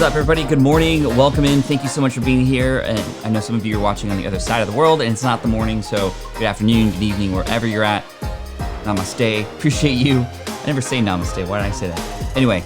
up, everybody? Good morning. Welcome in. Thank you so much for being here. And I know some of you are watching on the other side of the world, and it's not the morning, so good afternoon, good evening, wherever you're at. Namaste. Appreciate you. I never say namaste. Why did I say that? Anyway,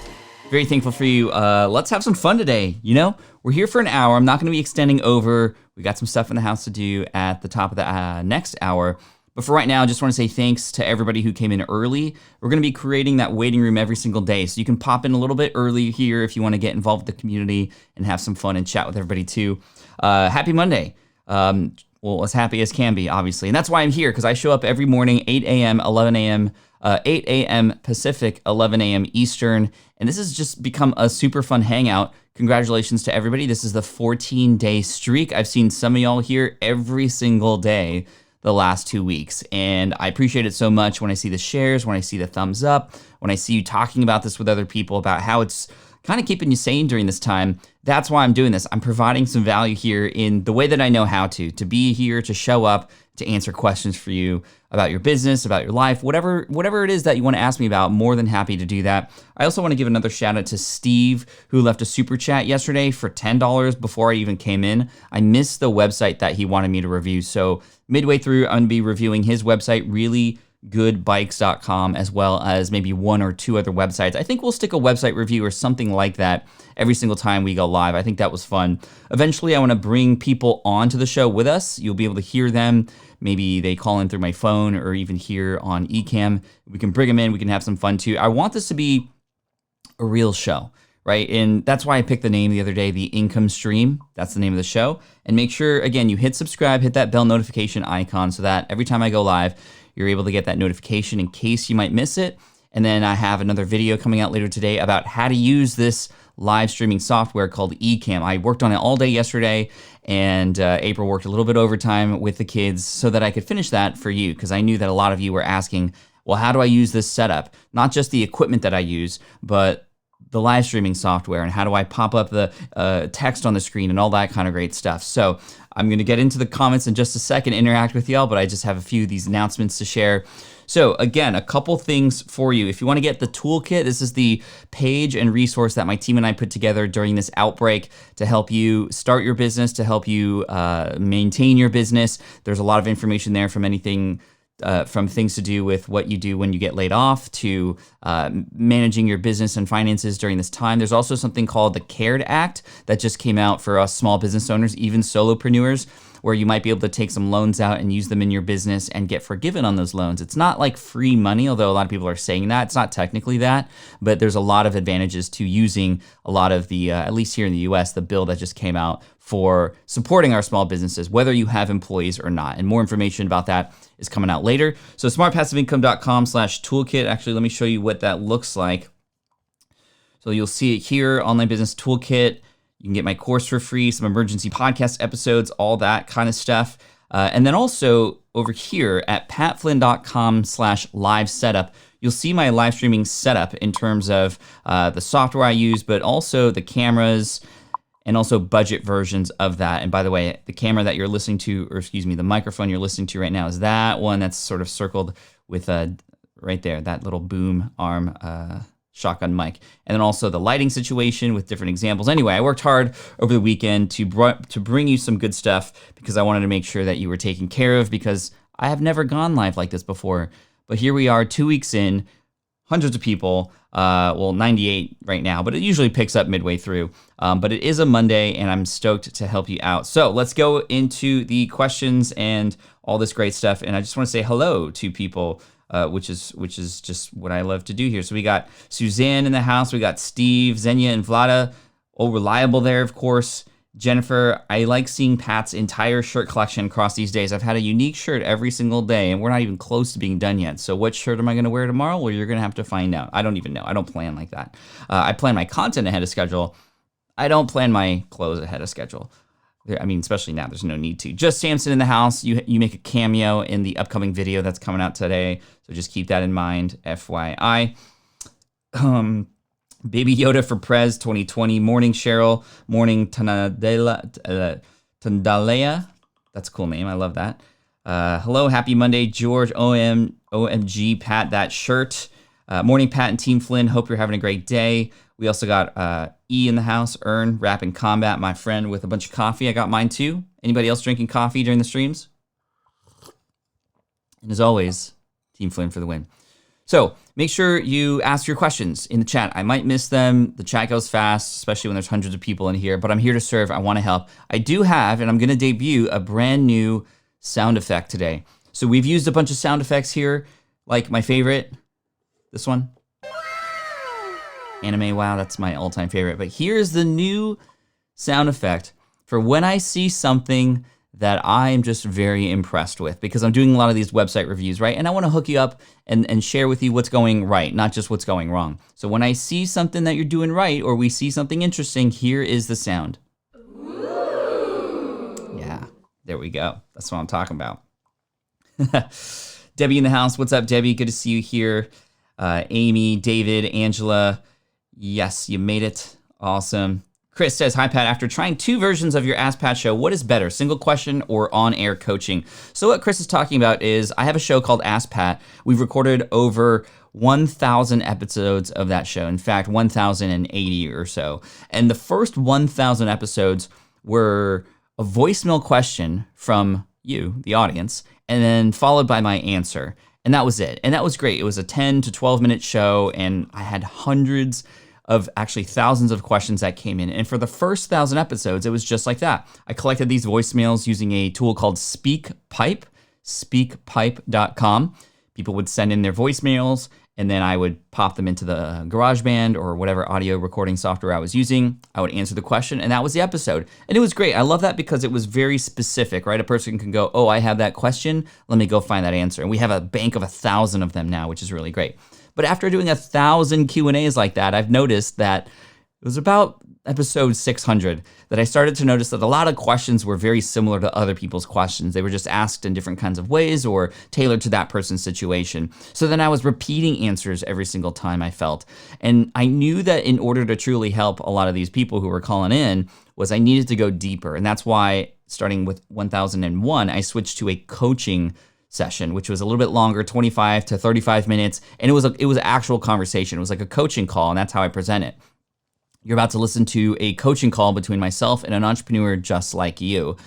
very thankful for you. Let's have some fun today. You know, we're here for an hour. I'm not going to be extending over. We got some stuff in the house to do at the top of the next hour. But for right now, I just want to say thanks to everybody who came in early. We're going to be creating that waiting room every single day. So you can pop in a little bit early here if you want to get involved with the community and have some fun and chat with everybody too. Happy Monday. Well, as happy as can be, obviously. And that's why I'm here, because I show up every morning, 8 a.m., 11 a.m., 8 a.m. Pacific, 11 a.m. Eastern. And this has just become a super fun hangout. Congratulations to everybody. This is the 14-day streak. I've seen some of y'all here every single day the last 2 weeks. And I appreciate it so much when I see the shares, when I see the thumbs up, when I see you talking about this with other people about how it's kind of keeping you sane during this time. That's why I'm doing this. I'm providing some value here in the way that I know how to be here, to show up, to answer questions for you about your business, about your life, whatever it is that you want to ask me about. More than happy to do that. I also want to give another shout out to Steve, who left a super chat yesterday for $10 before I even came in. I missed the website that he wanted me to review. So midway through, I'm going to be reviewing his website, reallygoodbikes.com, as well as maybe one or two other websites. I think we'll stick a website review or something like that every single time we go live. I think that was fun. Eventually, I want to bring people onto the show with us. You'll be able to hear them. Maybe they call in through my phone or even here on eCam. We can bring them in. We can have some fun too. I want this to be a real show, right? And that's why I picked the name the other day, The Income Stream. That's the name of the show. And make sure, again, you hit subscribe, hit that bell notification icon so that every time I go live, you're able to get that notification in case you might miss it. And then I have another video coming out later today about how to use this live streaming software called eCam. I worked on it all day yesterday, and April worked a little bit overtime with the kids so that I could finish that for you, because I knew that a lot of you were asking, well, how do I use this setup? Not just the equipment that I use, but the live streaming software, and how do I pop up the text on the screen and all that kind of great stuff. So I'm going to get into the comments in just a second, interact with y'all, but I just have a few of these announcements to share. So again, a couple things for you. If you want to get the toolkit, this is the page and resource that my team and I put together during this outbreak to help you start your business, to help you maintain your business. There's a lot of information there from anything from things to do with what you do when you get laid off to managing your business and finances during this time. There's also something called the CARES Act that just came out for us small business owners, even solopreneurs, where you might be able to take some loans out and use them in your business and get forgiven on those loans. It's not like free money, although a lot of people are saying that. It's not technically that, but there's a lot of advantages to using a lot of the, at least here in the US, the bill that just came out for supporting our small businesses, whether you have employees or not. And more information about that is coming out later. So smartpassiveincome.com/toolkit. Actually, let me show you what that looks like. So you'll see it here, Online Business Toolkit. You can get my course for free, some emergency podcast episodes, all that kind of stuff. And then also over here at patflynn.com/live setup, you'll see my live streaming setup in terms of the software I use, but also the cameras and also budget versions of that. And by the way, the camera that you're listening to, or excuse me, the microphone you're listening to right now is that one that's sort of circled with right there, that little boom arm shotgun mic. And then also the lighting situation with different examples. Anyway, I worked hard over the weekend to bring you some good stuff because I wanted to make sure that you were taken care of, because I have never gone live like this before. But here we are 2 weeks in, hundreds of people, 98 right now, but it usually picks up midway through. But it is a Monday, and I'm stoked to help you out. So let's go into the questions and all this great stuff. And I just want to say hello to people, which is just what I love to do here. So we got Suzanne in the house. We got Steve, Xenia, and Vlada. Oh, Reliable there, of course. Jennifer, I like seeing Pat's entire shirt collection across these days. I've had a unique shirt every single day, and we're not even close to being done yet. So what shirt am I going to wear tomorrow? Well, you're going to have to find out. I don't even know. I don't plan like that. I plan my content ahead of schedule. I don't plan my clothes ahead of schedule. I mean, especially now, there's no need to. Just Samson in the house. You make a cameo in the upcoming video that's coming out today. So just keep that in mind, FYI. Baby Yoda for Prez 2020. Morning, Cheryl. Morning, Tandalea. That's a cool name. I love that. Hello, happy Monday, George. OMG, Pat, that shirt. Morning, Pat and Team Flynn. Hope you're having a great day. We also got E in the house, Earn, Rap and Combat, my friend with a bunch of coffee. I got mine too. Anybody else drinking coffee during the streams? And as always, Team Flynn for the win. So make sure you ask your questions in the chat. I might miss them. The chat goes fast, especially when there's hundreds of people in here, but I'm here to serve. I want to help. I do have, and I'm going to debut a brand new sound effect today. So we've used a bunch of sound effects here, like my favorite, this one. Anime wow, that's my all-time favorite. But here's the new sound effect for when I see something that I am just very impressed with, because I'm doing a lot of these website reviews, right? And I want to hook you up and share with you what's going right, not just what's going wrong. So when I see something that you're doing right, or we see something interesting, here is the sound. Ooh. Yeah, there we go. That's what I'm talking about. Debbie in the house. What's up, Debbie? Good to see you here. Amy, David, Angela. Yes, you made it. Awesome. Chris says, hi, Pat. After trying 2 versions of your Ask Pat show, what is better, single question or on-air coaching? So what Chris is talking about is I have a show called Ask Pat. We've recorded over 1,000 episodes of that show. In fact, 1,080 or so. And the first 1,000 episodes were a voicemail question from you, the audience, and then followed by my answer. And that was it. And that was great. It was a 10 to 12 minute show, and I had hundreds of, actually thousands of questions that came in. And for the first 1,000 episodes, it was just like that. I collected these voicemails using a tool called SpeakPipe, speakpipe.com. People would send in their voicemails, and then I would pop them into the GarageBand or whatever audio recording software I was using. I would answer the question, and that was the episode. And it was great. I love that because it was very specific, right? A person can go, oh, I have that question. Let me go find that answer. And we have a bank of 1,000 of them now, which is really great. But after doing 1,000 Q&As like that, I've noticed that it was about episode 600 that I started to notice that a lot of questions were very similar to other people's questions. They were just asked in different kinds of ways or tailored to that person's situation. So then I was repeating answers every single time, I felt. And I knew that in order to truly help a lot of these people who were calling in, was I needed to go deeper. And that's why, starting with 1001, I switched to a coaching session, which was a little bit longer, 25 to 35 minutes. And it was actual conversation. It was like a coaching call, and that's how I present it. You're about to listen to a coaching call between myself and an entrepreneur just like you.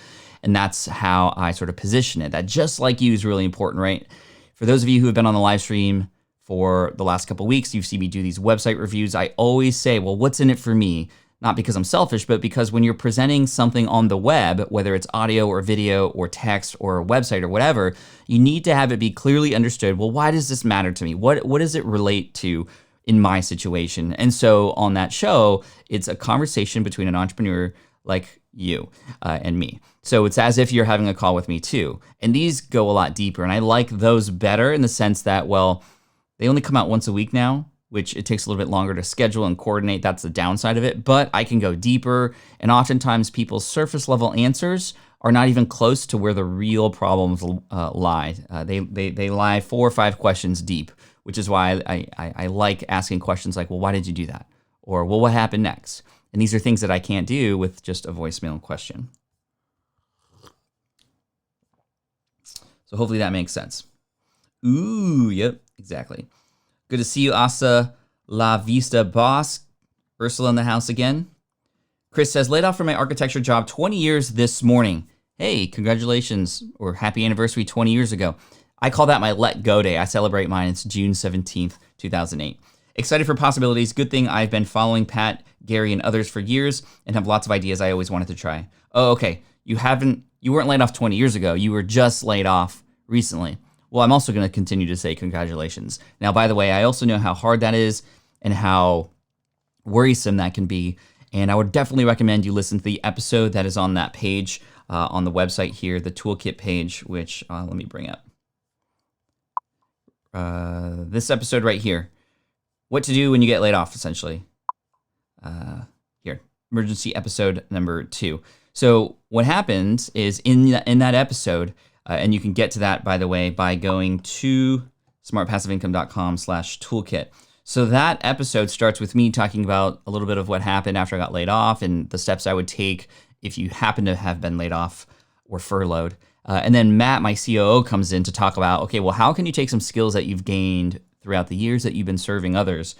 And that's how I sort of position it. That just like you is really important, right? For those of you who have been on the live stream for the last couple of weeks, you've seen me do these website reviews. I always say, well, what's in it for me? Not because I'm selfish, but because when you're presenting something on the web, whether it's audio or video or text or a website or whatever, you need to have it be clearly understood. Well, why does this matter to me? What does it relate to in my situation? And so on that show, it's a conversation between an entrepreneur like you and me. So it's as if you're having a call with me too. And these go a lot deeper. And I like those better in the sense that, well, they only come out once a week now, which it takes a little bit longer to schedule and coordinate. That's the downside of it. But I can go deeper. And oftentimes people's surface level answers are not even close to where the real problems lie. They lie 4 or 5 questions deep, which is why I like asking questions like, well, why did you do that? Or, well, what happened next? And these are things that I can't do with just a voicemail question. So hopefully that makes sense. Ooh, yep, exactly. Good to see you, Asa La Vista Boss. Ursula in the house again. Chris says, laid off from my architecture job 20 years this morning. Hey, congratulations, or happy anniversary 20 years ago. I call that my let go day. I celebrate mine. It's June 17th, 2008. Excited for possibilities. Good thing I've been following Pat, Gary, and others for years and have lots of ideas I always wanted to try. Oh, okay. You weren't laid off 20 years ago. You were just laid off recently. Well, I'm also going to continue to say congratulations. Now, by the way, I also know how hard that is and how worrisome that can be. And I would definitely recommend you listen to the episode that is on that page on the website here, the toolkit page, which let me bring up. This episode right here. What to do when you get laid off, essentially. Here, emergency episode number 2. So what happens is in that episode, and you can get to that, by the way, by going to smartpassiveincome.com/toolkit. So that episode starts with me talking about a little bit of what happened after I got laid off and the steps I would take if you happen to have been laid off or furloughed. And then Matt, my COO, comes in to talk about, okay, well, how can you take some skills that you've gained throughout the years that you've been serving others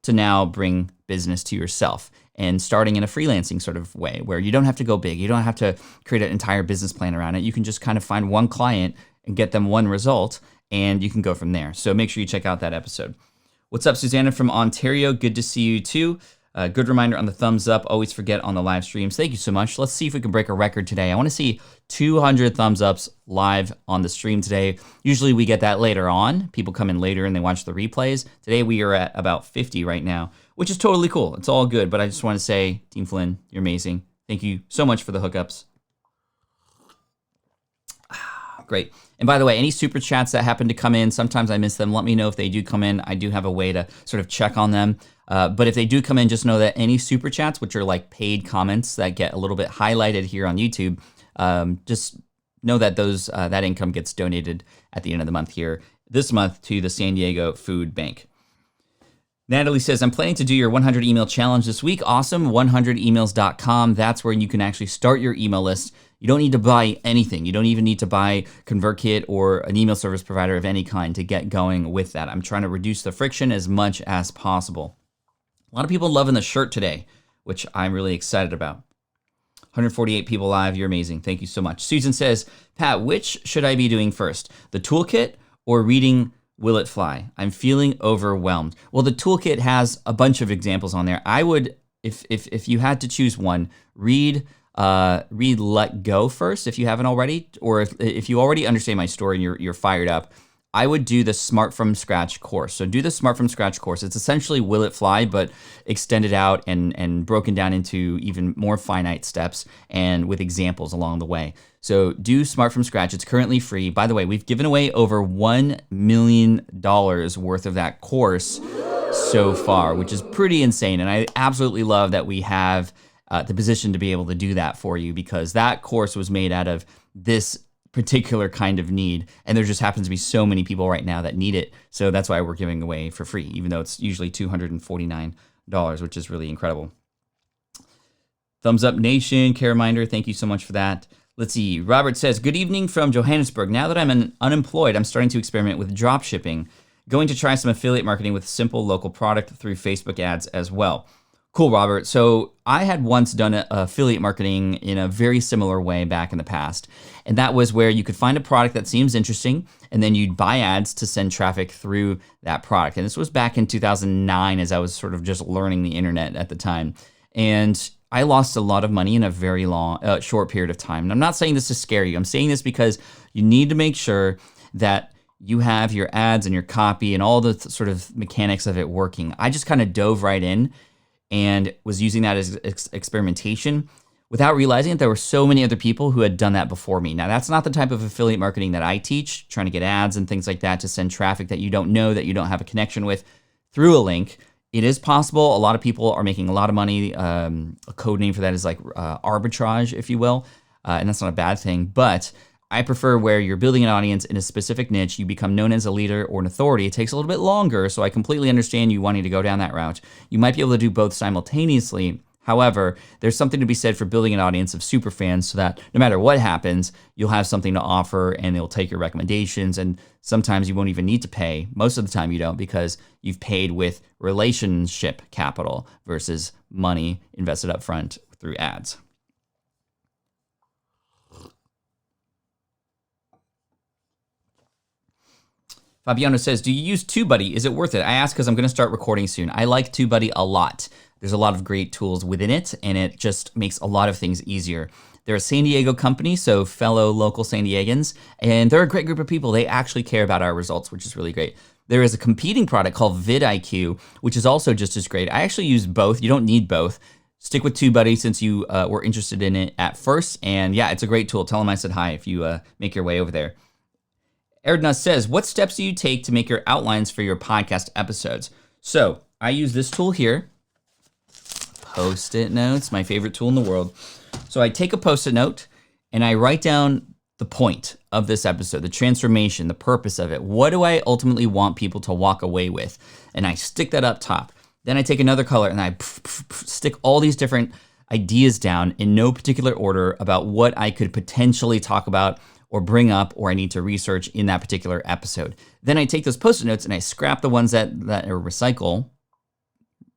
to now bring business to yourself and starting in a freelancing sort of way where you don't have to go big. You don't have to create an entire business plan around it. You can just kind of find one client and get them one result, and you can go from there. So make sure you check out that episode. What's up, Susanna from Ontario? Good to see you too. Good reminder on the thumbs up. Always forget on the live streams. Thank you so much. Let's see if we can break a record today. I want to see 200 thumbs ups live on the stream today. Usually we get that later on. People come in later and they watch the replays. Today we are at about 50 right now, which is totally cool. It's all good, but I just want to say, Team Flynn, you're amazing. Thank you so much for the hookups. Great. And by the way, any super chats that happen to come in, sometimes I miss them. Let me know if they do come in. I do have a way to sort of check on them. But if they do come in, just know that any super chats, which are like paid comments that get a little bit highlighted here on YouTube, just know that those that income gets donated at the end of the month here, this month, to the San Diego Food Bank. Natalie says, I'm planning to do your 100 email challenge this week. Awesome. 100emails.com. That's where you can actually start your email list. You don't need to buy anything. You don't even need to buy ConvertKit or an email service provider of any kind to get going with that. I'm trying to reduce the friction as much as possible. A lot of people loving the shirt today, which I'm really excited about. 148 people live. You're amazing. Thank you so much. Susan says, Pat, which should I be doing first? The toolkit or reading Will It Fly? I'm feeling overwhelmed. Well, the toolkit has a bunch of examples on there. I would, if you had to choose one, read Let Go first if you haven't already, or if you already understand my story and you're fired up. I would do the Smart from Scratch course. So do the Smart from Scratch course. It's essentially Will It Fly, but extended out and broken down into even more finite steps and with examples along the way. So do Smart from Scratch. It's currently free. By the way, we've given away over $1 million worth of that course so far, which is pretty insane. And I absolutely love that we have the position to be able to do that for you, because that course was made out of this particular kind of need, and there just happens to be so many people right now that need it. So that's why we're giving away for free, even though it's usually $249, which is really incredible. Thumbs up nation, care reminder, thank you so much for that. Let's see, Robert says, good evening from Johannesburg. Now that I'm unemployed, I'm starting to experiment with drop shipping, going to try some affiliate marketing with simple local product through Facebook ads as well. Cool, Robert. So I had once done affiliate marketing in a very similar way back in the past. And that was where you could find a product that seems interesting, and then you'd buy ads to send traffic through that product. And this was back in 2009, as I was sort of just learning the internet at the time. And I lost a lot of money in a very short period of time. And I'm not saying this to scare you. I'm saying this because you need to make sure that you have your ads and your copy and all the sort of mechanics of it working. I just kind of dove right in and was using that as experimentation without realizing that there were so many other people who had done that before me. Now, that's not the type of affiliate marketing that I teach, trying to get ads and things like that to send traffic that you don't know, that you don't have a connection with through a link. It is possible. A lot of people are making a lot of money. A code name for that is like arbitrage, if you will. And that's not a bad thing. But I prefer where you're building an audience in a specific niche, you become known as a leader or an authority. It takes a little bit longer, so I completely understand you wanting to go down that route. You might be able to do both simultaneously. However, there's something to be said for building an audience of super fans so that no matter what happens, you'll have something to offer and they'll take your recommendations. And sometimes you won't even need to pay. Most of the time you don't, because you've paid with relationship capital versus money invested up front through ads. Fabiano says, do you use TubeBuddy? Is it worth it? I ask because I'm going to start recording soon. I like TubeBuddy a lot. There's a lot of great tools within it, and it just makes a lot of things easier. They're a San Diego company, so fellow local San Diegans, and they're a great group of people. They actually care about our results, which is really great. There is a competing product called vidIQ, which is also just as great. I actually use both. You don't need both. Stick with TubeBuddy since you were interested in it at first, and yeah, it's a great tool. Tell them I said hi if you make your way over there. Erdna says, what steps do you take to make your outlines for your podcast episodes? So I use this tool here, Post-it notes, my favorite tool in the world. So I take a Post-it note and I write down the point of this episode, the transformation, the purpose of it. What do I ultimately want people to walk away with? And I stick that up top. Then I take another color and I stick all these different ideas down in no particular order about what I could potentially talk about or bring up or I need to research in that particular episode. Then I take those Post-it notes and I scrap the ones that are recyclable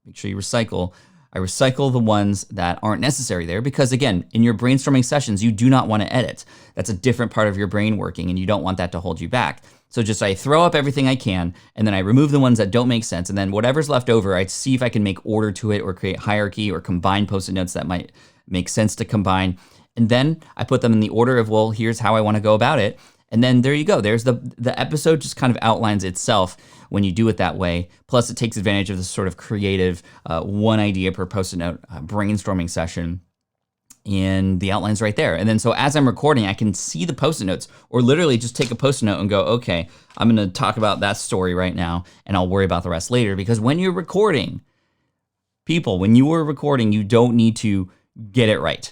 make sure you recycle. I recycle the ones that aren't necessary there because, again, in your brainstorming sessions, you do not want to edit. That's a different part of your brain working, and you don't want that to hold you back. So just I throw up everything I can, and then I remove the ones that don't make sense, and then whatever's left over, I see if I can make order to it or create hierarchy or combine Post-it notes that might make sense to combine. And then I put them in the order of, well, here's how I want to go about it. And then there you go. There's the episode just kind of outlines itself when you do it that way. Plus, it takes advantage of this sort of creative one idea per Post-it note brainstorming session. And the outline's right there. And then so as I'm recording, I can see the Post-it notes or literally just take a Post-it note and go, okay, I'm going to talk about that story right now and I'll worry about the rest later. Because when you're recording, people, when you are recording, you don't need to get it right.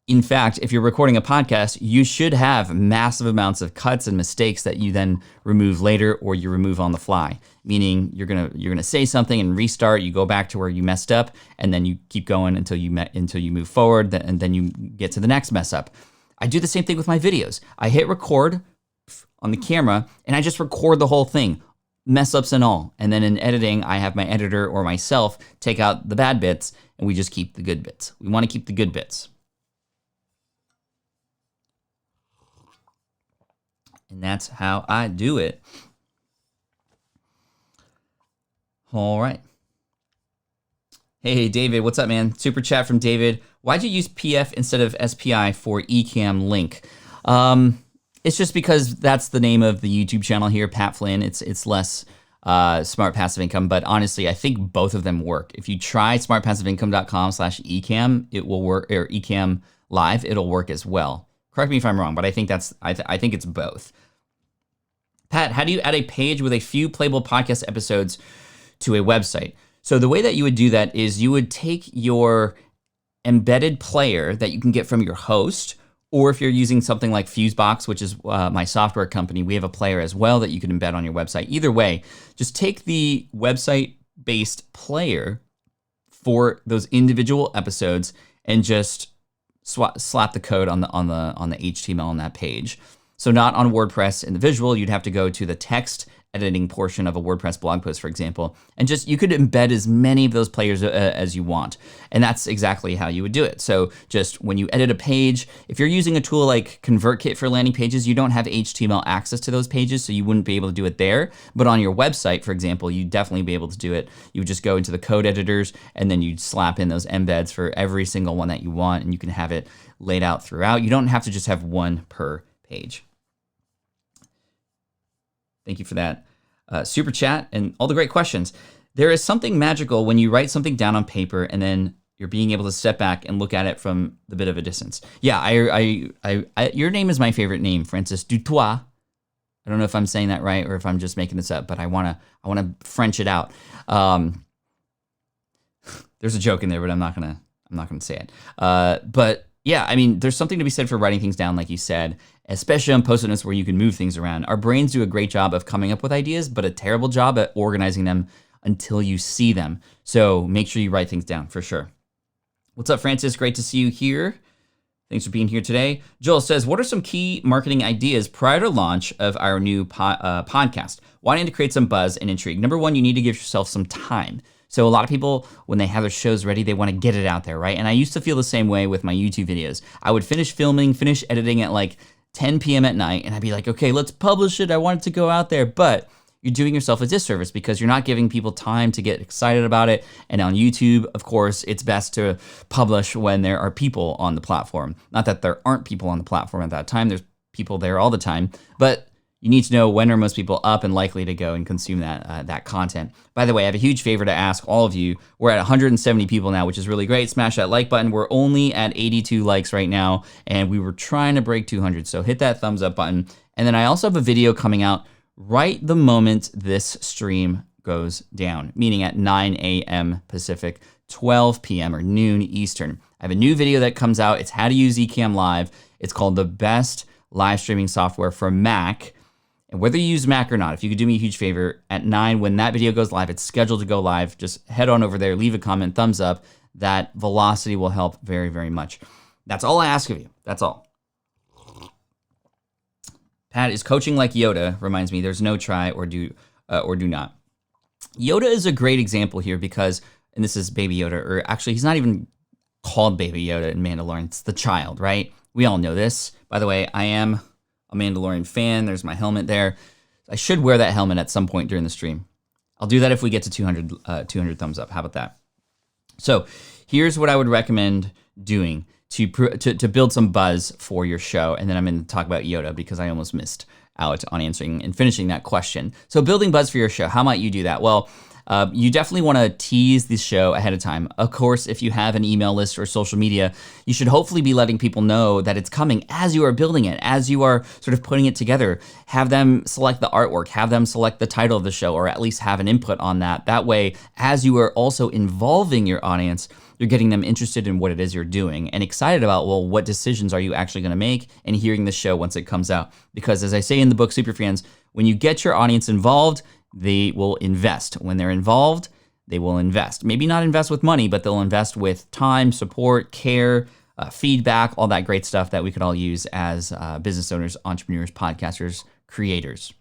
In fact, if you're recording a podcast, you should have massive amounts of cuts and mistakes that you then remove later or you remove on the fly. Meaning you're gonna say something and restart. You go back to where you messed up, and then you keep going until you move forward, and then you get to the next mess up. I do the same thing with my videos. I hit record on the camera, and I just record the whole thing, mess ups and all. And then in editing, I have my editor or myself take out the bad bits, and we just keep the good bits. We want to keep the good bits. And that's how I do it. All right. Hey, David, what's up, man? Super chat from David. Why'd you use PF instead of SPI for Ecamm link? It's just because that's the name of the YouTube channel here, Pat Flynn. It's less Smart Passive Income, but honestly, I think both of them work. If you try smartpassiveincome.com/ecamm, it will work, or Ecamm Live, it'll work as well. Correct me if I'm wrong, but I think I think it's both. Pat, how do you add a page with a few playable podcast episodes to a website? So the way that you would do that is you would take your embedded player that you can get from your host, or if you're using something like Fusebox, which is my software company, we have a player as well that you can embed on your website. Either way, just take the website-based player for those individual episodes and just slap the code on the HTML on that page. So not on WordPress in the visual, you'd have to go to the text editing portion of a WordPress blog post, for example, and just you could embed as many of those players as you want. And that's exactly how you would do it. So just when you edit a page, if you're using a tool like ConvertKit for landing pages, you don't have HTML access to those pages, so you wouldn't be able to do it there. But on your website, for example, you'd definitely be able to do it. You would just go into the code editors, and then you'd slap in those embeds for every single one that you want, and you can have it laid out throughout. You don't have to just have one per page. Thank you for that super chat and all the great questions. There is something magical when you write something down on paper and then you're being able to step back and look at it from a bit of a distance. Yeah, your name is my favorite name, Francis Dutois. I don't know if I'm saying that right or if I'm just making this up, but I wanna French it out. There's a joke in there, but I'm not gonna say it. But yeah, I mean, there's something to be said for writing things down, like you said, especially on Post-it notes where you can move things around. Our brains do a great job of coming up with ideas, but a terrible job at organizing them until you see them. So make sure you write things down for sure. What's up, Francis? Great to see you here. Thanks for being here today. Joel says, what are some key marketing ideas prior to launch of our new podcast? Wanting to create some buzz and intrigue. Number one, you need to give yourself some time. So a lot of people, when they have their shows ready, they want to get it out there, right? And I used to feel the same way with my YouTube videos. I would finish filming, finish editing at like 10 p.m. at night, and I'd be like, okay, let's publish it. I want it to go out there. But you're doing yourself a disservice because you're not giving people time to get excited about it. And on YouTube, of course, it's best to publish when there are people on the platform. Not that there aren't people on the platform at that time. There's people there all the time. But you need to know when are most people up and likely to go and consume that content. By the way, I have a huge favor to ask all of you. We're at 170 people now, which is really great. Smash that like button. We're only at 82 likes right now, and we were trying to break 200. So hit that thumbs up button. And then I also have a video coming out right the moment this stream goes down, meaning at 9 a.m. Pacific, 12 p.m. or noon Eastern. I have a new video that comes out. It's how to use Ecamm Live. It's called the best live streaming software for Mac. And whether you use Mac or not, if you could do me a huge favor, at 9, when that video goes live, it's scheduled to go live, just head on over there, leave a comment, thumbs up. That velocity will help very, very much. That's all I ask of you. That's all. Pat, is coaching like Yoda? Reminds me, there's no try or do not. Yoda is a great example here because and this is Baby Yoda, or actually he's not even called Baby Yoda in Mandalorian. It's the child, right? We all know this. By the way, I am a Mandalorian fan. There's my helmet there. I should wear that helmet at some point during the stream. I'll do that if we get to 200 thumbs up. How about that? So here's what I would recommend doing to build some buzz for your show. And then I'm going to talk about Yoda because I almost missed out on answering and finishing that question. So building buzz for your show, how might you do that? Well, you definitely want to tease the show ahead of time. Of course, if you have an email list or social media, you should hopefully be letting people know that it's coming as you are building it, as you are sort of putting it together. Have them select the artwork, have them select the title of the show, or at least have an input on that. That way, as you are also involving your audience, you're getting them interested in what it is you're doing and excited about, well, what decisions are you actually going to make, and hearing the show once it comes out. Because as I say in the book, Superfans, when you get your audience involved, they will invest. When they're involved, they will invest. Maybe not invest with money, but they'll invest with time, support, care, feedback, all that great stuff that we could all use as business owners, entrepreneurs, podcasters, creators.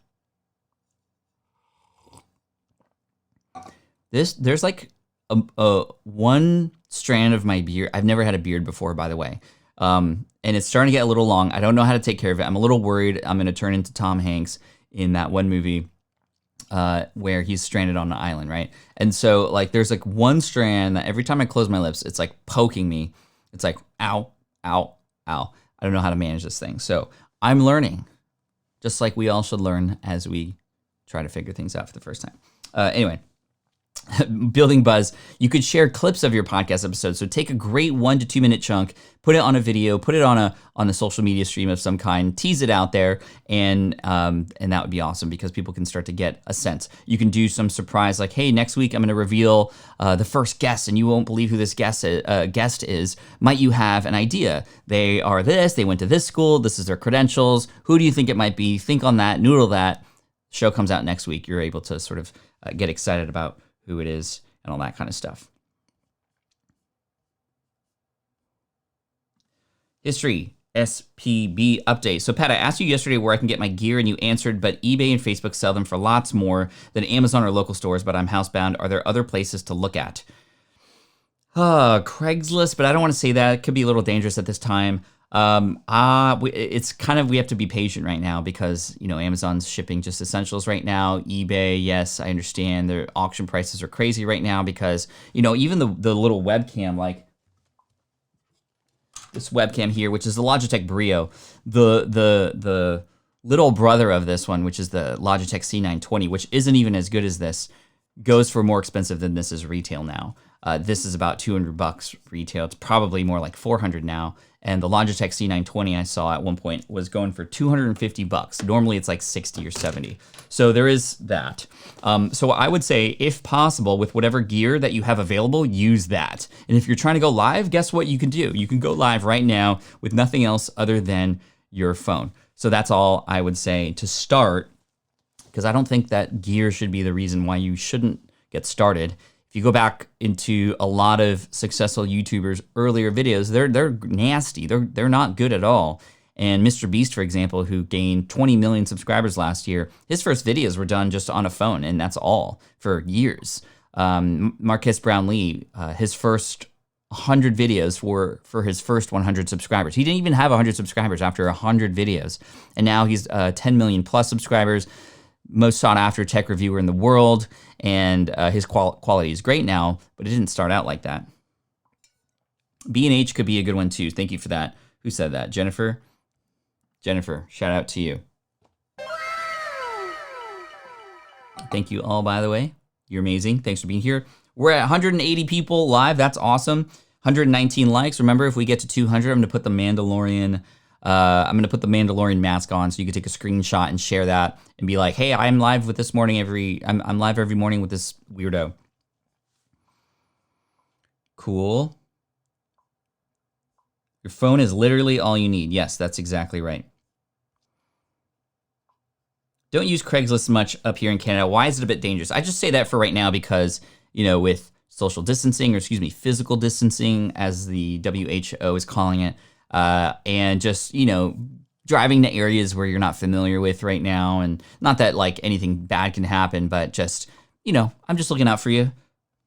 There's like a one strand of my beard. I've never had a beard before, by the way. And it's starting to get a little long. I don't know how to take care of it. I'm a little worried I'm going to turn into Tom Hanks in that one movie where he's stranded on an island, right? And so like there's like one strand that every time I close my lips, it's like poking me. It's like, ow, ow, ow. I don't know how to manage this thing. So I'm learning, just like we all should learn as we try to figure things out for the first time. Anyway. Building buzz, you could share clips of your podcast episodes. So take a great 1 to 2 minute chunk, put it on a video, put it on a social media stream of some kind, tease it out there, and that would be awesome because people can start to get a sense. You can do some surprise, like, hey, next week I'm going to reveal the first guest, and you won't believe who this guest is. Might you have an idea? They are this, they went to this school, this is their credentials. Who do you think it might be? Think on that, noodle that. Show comes out next week. You're able to sort of get excited about who it is and all that kind of stuff. History, SPB update. So Pat, I asked you yesterday where I can get my gear and you answered, but eBay and Facebook sell them for lots more than Amazon or local stores, but I'm housebound. Are there other places to look at? Craigslist, but I don't want to say that. It could be a little dangerous at this time. It's kind of, we have to be patient right now because, you know, Amazon's shipping just essentials right now. eBay, yes, I understand their auction prices are crazy right now because, you know, even the little webcam, like this webcam here, which is the Logitech Brio, the little brother of this one, which is the Logitech C920, which isn't even as good as this, goes for more expensive than this is retail now. This is about $200 retail. It's probably more like $400 now. And the Logitech C920 I saw at one point was going for $250. Normally it's like 60 or 70. So there is that. So I would say, if possible, with whatever gear that you have available, use that. And if you're trying to go live, guess what you can do? You can go live right now with nothing else other than your phone. So that's all I would say to start, because I don't think that gear should be the reason why you shouldn't get started. If you go back into a lot of successful YouTubers' earlier videos, they're nasty. They're not good at all. And Mr. Beast, for example, who gained 20 million subscribers last year, his first videos were done just on a phone, and that's all for years. Marques Brownlee, his first 100 videos were for his first 100 subscribers. He didn't even have 100 subscribers after 100 videos. And now he's 10 million plus subscribers, most sought after tech reviewer in the world, and his quality is great now, but it didn't start out like that. B&H could be a good one too. Thank you for that. Who said that? Jennifer? Jennifer, shout out to you. Thank you all, by the way. You're amazing. Thanks for being here. We're at 180 people live. That's awesome. 119 likes. Remember, if we get to 200, I'm going to put the Mandalorian mask on, so you can take a screenshot and share that and be like, hey, I'm live with this morning I'm live every morning with this weirdo. Cool. Your phone is literally all you need. Yes, that's exactly right. Don't use Craigslist much up here in Canada. Why is it a bit dangerous? I just say that for right now because, you know, with social distancing, or excuse me, physical distancing, as the WHO is calling it, and just, you know, driving to areas where you're not familiar with right now, and not that like anything bad can happen, but just, you know, I'm just looking out for you,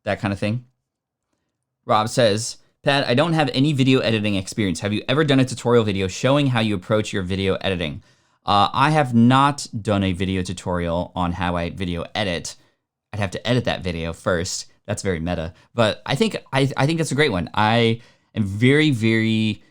that kind of thing. Rob says, Pat, I don't have any video editing experience. Have you ever done a tutorial video showing how you approach your video editing? I have not done a video tutorial on how I video edit. I'd have to edit that video first. That's very meta. But I think that's a great one. I am very, very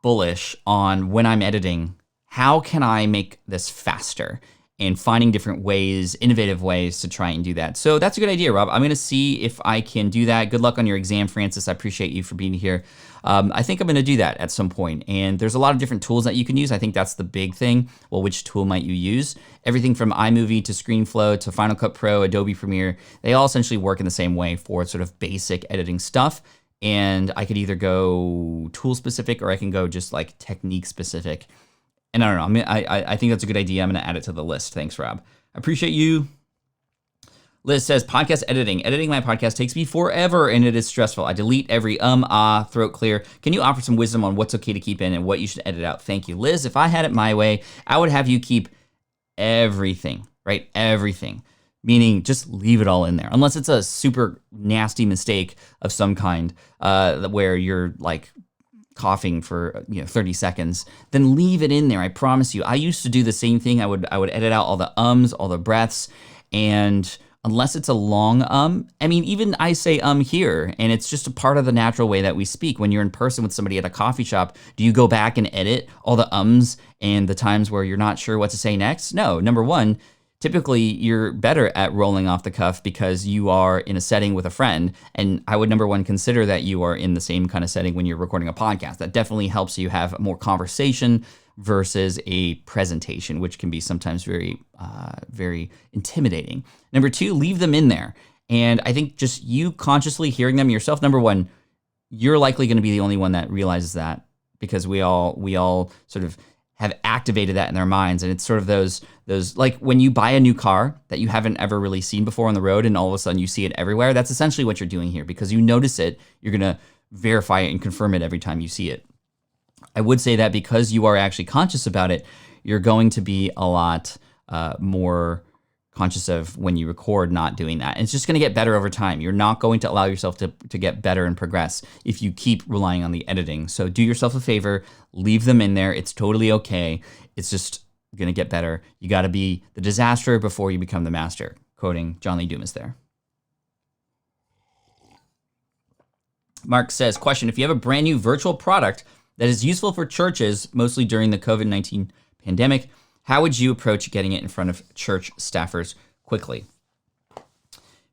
bullish on when I'm editing, how can I make this faster? And finding different ways, innovative ways to try and do that. So that's a good idea, Rob. I'm gonna see if I can do that. Good luck on your exam, Francis. I appreciate you for being here. I think I'm gonna do that at some point. And there's a lot of different tools that you can use. I think that's the big thing. Well, which tool might you use? Everything from iMovie to ScreenFlow to Final Cut Pro, Adobe Premiere, they all essentially work in the same way for sort of basic editing stuff. And I could either go tool specific or I can go just like technique specific. And I don't know, I think that's a good idea. I'm going to add it to the list. Thanks, Rob. I appreciate you. Liz says, podcast editing. Editing my podcast takes me forever and it is stressful. I delete every throat clear. Can you offer some wisdom on what's okay to keep in and what you should edit out? Thank you. Liz, if I had it my way, I would have you keep everything, right? Everything. Meaning just leave it all in there. Unless it's a super nasty mistake of some kind where you're like coughing for 30 seconds, then leave it in there. I promise you. I used to do the same thing. I would edit out all the ums, all the breaths, and unless it's a long I mean, even I say here, and it's just a part of the natural way that we speak. When you're in person with somebody at a coffee shop, do you go back and edit all the ums and the times where you're not sure what to say next? No. Number one, typically you're better at rolling off the cuff because you are in a setting with a friend. And I would, number one, consider that you are in the same kind of setting when you're recording a podcast. That definitely helps you have more conversation versus a presentation, which can be sometimes very, very intimidating. Number two, leave them in there. And I think just you consciously hearing them yourself, number one, you're likely going to be the only one that realizes that because we all sort of have activated that in their minds. And it's sort of those like when you buy a new car that you haven't ever really seen before on the road and all of a sudden you see it everywhere. That's essentially what you're doing here because you notice it, you're gonna verify it and confirm it every time you see it. I would say that because you are actually conscious about it, you're going to be a lot more conscious of when you record not doing that. And it's just going to get better over time. You're not going to allow yourself to get better and progress if you keep relying on the editing. So do yourself a favor, leave them in there. It's totally okay. It's just going to get better. You got to be the disaster before you become the master. Quoting John Lee Dumas there. Mark says, question, if you have a brand new virtual product that is useful for churches, mostly during the COVID-19 pandemic, how would you approach getting it in front of church staffers quickly? If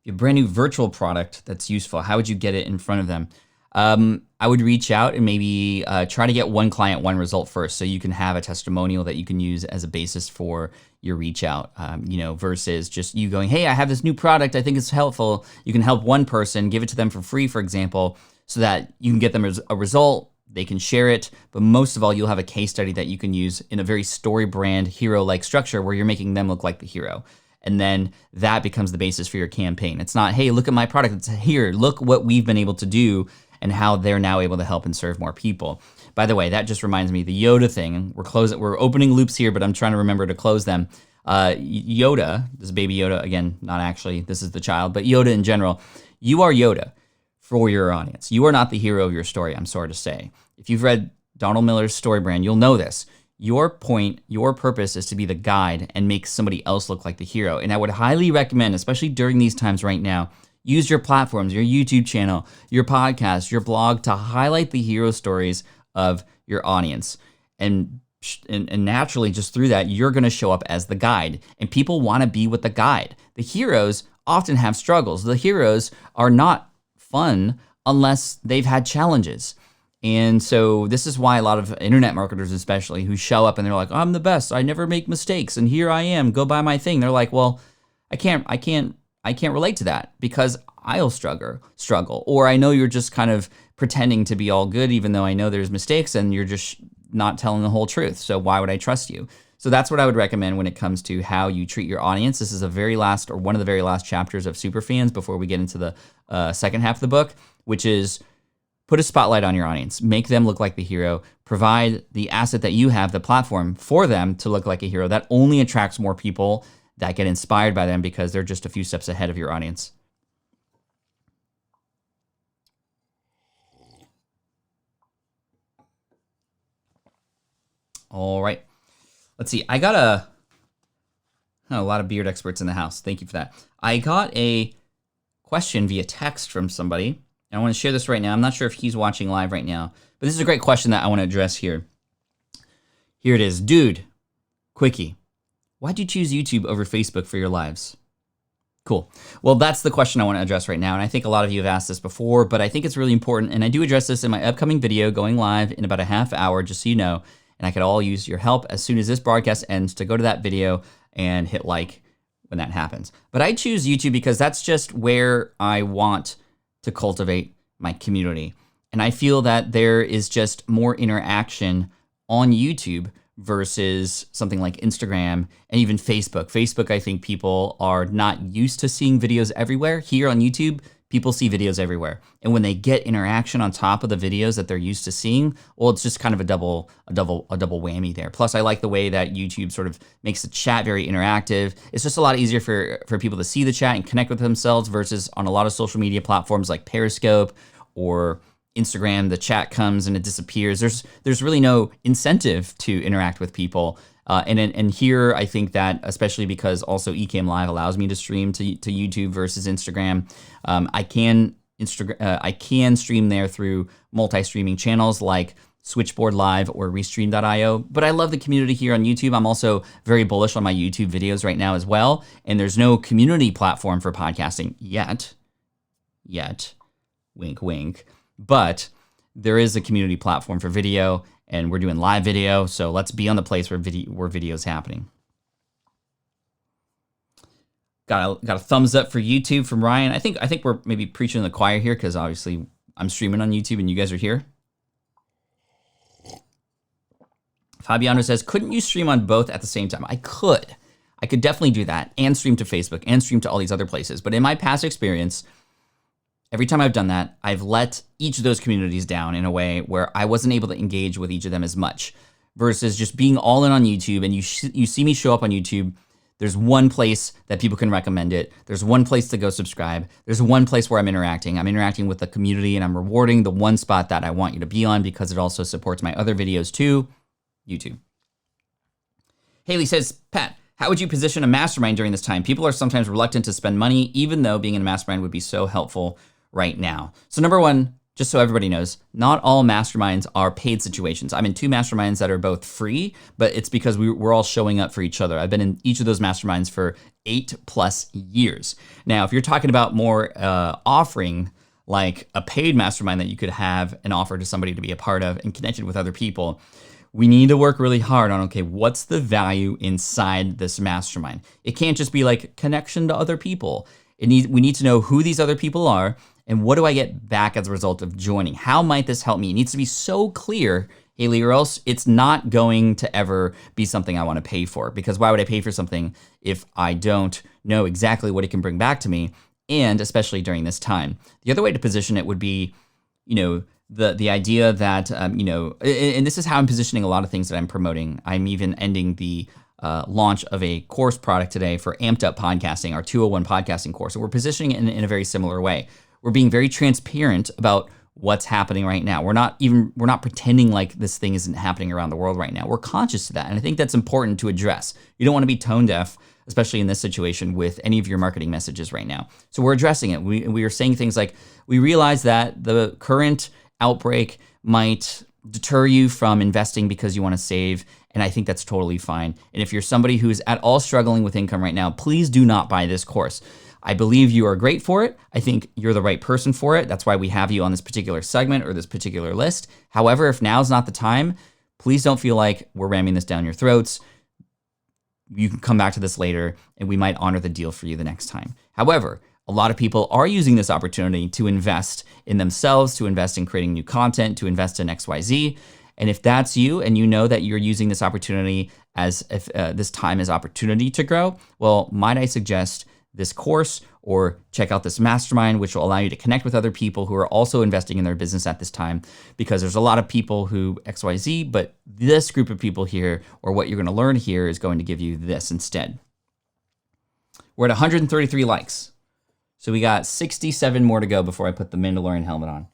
you have a brand new virtual product that's useful, how would you get it in front of them? I would reach out and maybe try to get one client, one result first, so you can have a testimonial that you can use as a basis for your reach out, versus just you going, hey, I have this new product, I think it's helpful. You can help one person, give it to them for free, for example, so that you can get them a result. They can share it, but most of all, you'll have a case study that you can use in a very story brand, hero-like structure where you're making them look like the hero. And then that becomes the basis for your campaign. It's not, hey, look at my product. It's here, look what we've been able to do and how they're now able to help and serve more people. By the way, that just reminds me, the Yoda thing, we're opening loops here, but I'm trying to remember to close them. Yoda, this is baby Yoda, again, not actually, this is the child, but Yoda in general, you are Yoda for your audience. You are not the hero of your story, I'm sorry to say. If you've read Donald Miller's story brand, you'll know this. Your point, your purpose is to be the guide and make somebody else look like the hero. And I would highly recommend, especially during these times right now, use your platforms, your YouTube channel, your podcast, your blog to highlight the hero stories of your audience. And naturally, just through that, you're going to show up as the guide. And people want to be with the guide. The heroes often have struggles. The heroes are not fun unless they've had challenges. And so this is why a lot of internet marketers especially who show up and they're like, I'm the best, I never make mistakes, and here I am, go buy my thing. They're like, well, I can't relate to that because I'll struggle. Or I know you're just kind of pretending to be all good even though I know there's mistakes and you're just not telling the whole truth. So why would I trust you? So that's what I would recommend when it comes to how you treat your audience. This is one of the very last chapters of Superfans before we get into the second half of the book, which is put a spotlight on your audience, make them look like the hero, provide the asset that you have, the platform for them to look like a hero. That only attracts more people that get inspired by them because they're just a few steps ahead of your audience. All right. Let's see. I got a lot of beard experts in the house. Thank you for that. I got a question via text from somebody, and I want to share this right now. I'm not sure if he's watching live right now, but this is a great question that I want to address here. Here it is. Dude, quickie, why'd you choose YouTube over Facebook for your lives? Cool. Well, that's the question I want to address right now, and I think a lot of you have asked this before, but I think it's really important, and I do address this in my upcoming video going live in about a half hour, just so you know, and I could all use your help as soon as this broadcast ends to go to that video and hit like when that happens. But I choose YouTube because that's just where I want to cultivate my community. And I feel that there is just more interaction on YouTube versus something like Instagram and even Facebook. Facebook, I think people are not used to seeing videos everywhere. Here on YouTube, people see videos everywhere. And when they get interaction on top of the videos that they're used to seeing, well, it's just kind of a double whammy there. Plus, I like the way that YouTube sort of makes the chat very interactive. It's just a lot easier for people to see the chat and connect with themselves versus on a lot of social media platforms like Periscope or Instagram, the chat comes and it disappears. There's really no incentive to interact with people. And here, I think that, especially because also Ecamm Live allows me to stream to YouTube versus Instagram, I can stream there through multi-streaming channels like Switchboard Live or Restream.io. But I love the community here on YouTube. I'm also very bullish on my YouTube videos right now as well. And there's no community platform for podcasting yet. Wink, wink. But there is a community platform for video, and we're doing live video, so let's be on the place where video is happening. Got a thumbs up for YouTube from Ryan. I think we're maybe preaching to the choir here because obviously I'm streaming on YouTube and you guys are here. Fabiano says, couldn't you stream on both at the same time? I could definitely do that and stream to Facebook and stream to all these other places. But in my past experience, every time I've done that, I've let each of those communities down in a way where I wasn't able to engage with each of them as much versus just being all in on YouTube. And you see me show up on YouTube. There's one place that people can recommend it. There's one place to go subscribe. There's one place where I'm interacting. I'm interacting with the community and I'm rewarding the one spot that I want you to be on because it also supports my other videos too, YouTube. Haley says, Pat, how would you position a mastermind during this time? People are sometimes reluctant to spend money, even though being in a mastermind would be so helpful right now. So number one, just so everybody knows, not all masterminds are paid situations. I'm in 2 masterminds that are both free, but it's because we're all showing up for each other. I've been in each of those masterminds for 8+ years. Now, if you're talking about more offering, like a paid mastermind that you could have and offer to somebody to be a part of and connected with other people, we need to work really hard on, okay, what's the value inside this mastermind? It can't just be like connection to other people. We need to know who these other people are and what do I get back as a result of joining? How might this help me? It needs to be so clear, Haley, or else it's not going to ever be something I want to pay for. Because why would I pay for something if I don't know exactly what it can bring back to me? And especially during this time. The other way to position it would be, the idea that, and this is how I'm positioning a lot of things that I'm promoting. I'm even ending the launch of a course product today for Amped Up Podcasting, our 201 podcasting course. So we're positioning it in a very similar way. We're being very transparent about what's happening right now. We're not pretending like this thing isn't happening around the world right now. We're conscious of that. And I think that's important to address. You don't want to be tone deaf, especially in this situation with any of your marketing messages right now. So we're addressing it. We are saying things like, we realize that the current outbreak might deter you from investing because you want to save. And I think that's totally fine. And if you're somebody who is at all struggling with income right now, please do not buy this course. I believe you are great for it. I think you're the right person for it. That's why we have you on this particular segment or this particular list. However, if now's not the time, please don't feel like we're ramming this down your throats. You can come back to this later and we might honor the deal for you the next time. However, a lot of people are using this opportunity to invest in themselves, to invest in creating new content, to invest in XYZ. And if that's you and you know that you're using this opportunity as if this time is opportunity to grow, well, might I suggest this course or check out this mastermind, which will allow you to connect with other people who are also investing in their business at this time, because there's a lot of people who XYZ, but this group of people here, or what you're going to learn here, is going to give you this instead. We're at 133 likes. So we got 67 more to go before I put the Mandalorian helmet on.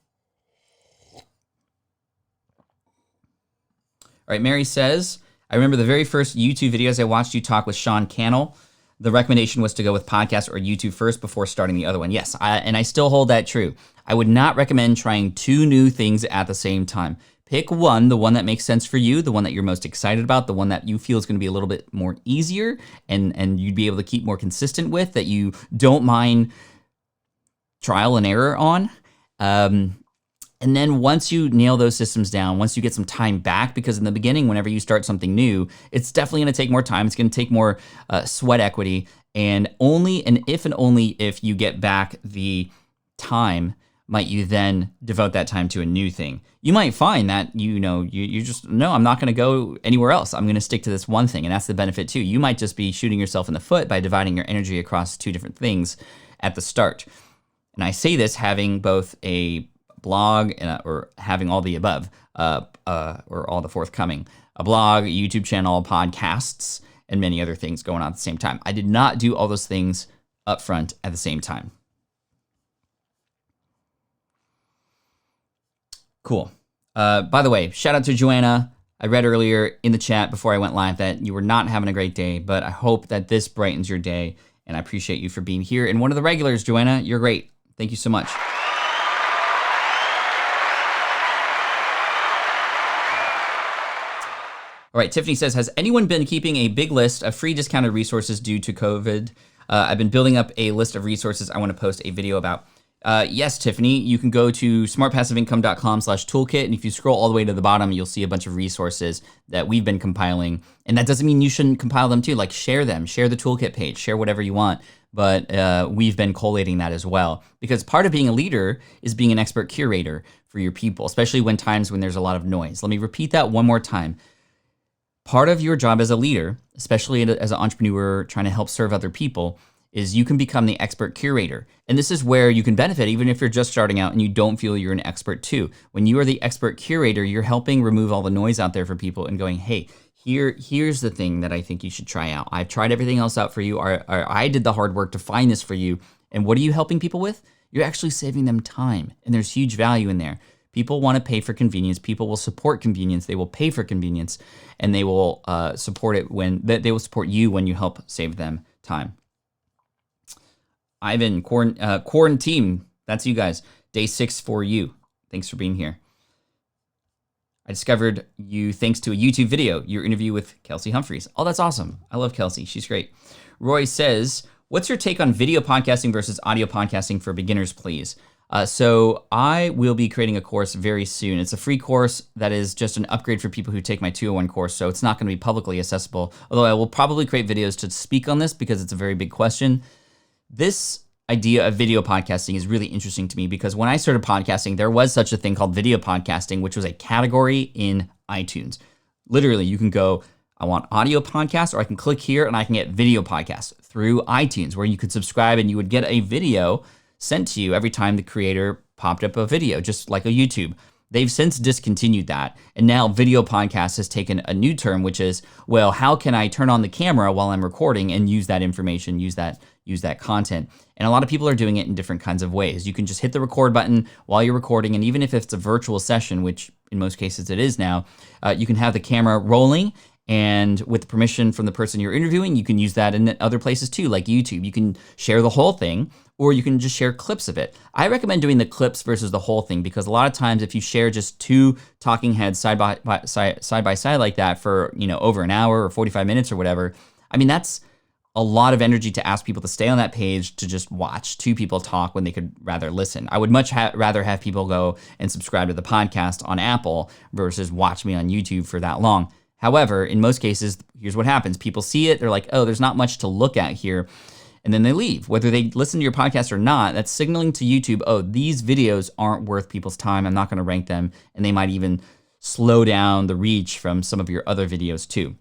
All right, Mary says, I remember the very first YouTube videos I watched you talk with Sean Cannell. The recommendation was to go with podcast or YouTube first before starting the other one. Yes, and I still hold that true. I would not recommend trying 2 new things at the same time. Pick one, the one that makes sense for you, the one that you're most excited about, the one that you feel is going to be a little bit more easier and you'd be able to keep more consistent with, that you don't mind trial and error on. And then once you nail those systems down, once you get some time back, because in the beginning, whenever you start something new, it's definitely going to take more time. It's going to take more sweat equity. And only if you get back the time, might you then devote that time to a new thing. You might find that, you just, no, I'm not going to go anywhere else. I'm going to stick to this one thing. And that's the benefit too. You might just be shooting yourself in the foot by dividing your energy across 2 different things at the start. And I say this having both a blog or having all the above, or all the forthcoming, a blog, a YouTube channel, podcasts, and many other things going on at the same time. I did not do all those things up front at the same time. Cool. By the way, shout out to Joanna. I read earlier in the chat before I went live that you were not having a great day, but I hope that this brightens your day, and I appreciate you for being here. And one of the regulars, Joanna, you're great. Thank you so much. All right, Tiffany says, has anyone been keeping a big list of free discounted resources due to COVID? I've been building up a list of resources I want to post a video about. Yes, Tiffany, you can go to smartpassiveincome.com/toolkit. And if you scroll all the way to the bottom, you'll see a bunch of resources that we've been compiling. And that doesn't mean you shouldn't compile them too. Like, share them, share the toolkit page, share whatever you want. But we've been collating that as well. Because part of being a leader is being an expert curator for your people, especially when times when there's a lot of noise. Let me repeat that one more time. Part of your job as a leader, especially as an entrepreneur trying to help serve other people, is you can become the expert curator. And this is where you can benefit even if you're just starting out and you don't feel you're an expert too. When you are the expert curator, you're helping remove all the noise out there for people and going, hey, here's the thing that I think you should try out. I've tried everything else out for you, or I did the hard work to find this for you. And what are you helping people with? You're actually saving them time. And there's huge value in there. People want to pay for convenience. People will support convenience. They will pay for convenience, and they will support it when they will support you when you help save them time. Ivan, Quaranteam, that's you guys. Day 6 for you. Thanks for being here. I discovered you thanks to a YouTube video, your interview with Kelsey Humphreys. Oh, that's awesome. I love Kelsey. She's great. Roy says, what's your take on video podcasting versus audio podcasting for beginners, please? So I will be creating a course very soon. It's a free course that is just an upgrade for people who take my 201 course, so it's not going to be publicly accessible, although I will probably create videos to speak on this because it's a very big question. This idea of video podcasting is really interesting to me because when I started podcasting, there was such a thing called video podcasting, which was a category in iTunes. Literally, you can go, I want audio podcasts, or I can click here and I can get video podcasts through iTunes, where you could subscribe and you would get a video sent to you every time the creator popped up a video, just like a YouTube. They've since discontinued that. And now video podcast has taken a new term, which is, well, how can I turn on the camera while I'm recording and use that information, use that content? And a lot of people are doing it in different kinds of ways. You can just hit the record button while you're recording. And even if it's a virtual session, which in most cases it is now, you can have the camera rolling. And with permission from the person you're interviewing, you can use that in other places too, like YouTube. You can share the whole thing, or you can just share clips of it. I recommend doing the clips versus the whole thing, because a lot of times if you share just 2 talking heads side by side like that for, over an hour or 45 minutes or whatever, I mean, that's a lot of energy to ask people to stay on that page to just watch 2 people talk when they could rather listen. I would much rather have people go and subscribe to the podcast on Apple versus watch me on YouTube for that long. However, in most cases, here's what happens. People see it, they're like, oh, there's not much to look at here. And then they leave. Whether they listen to your podcast or not, that's signaling to YouTube, oh, these videos aren't worth people's time. I'm not going to rank them. And they might even slow down the reach from some of your other videos too.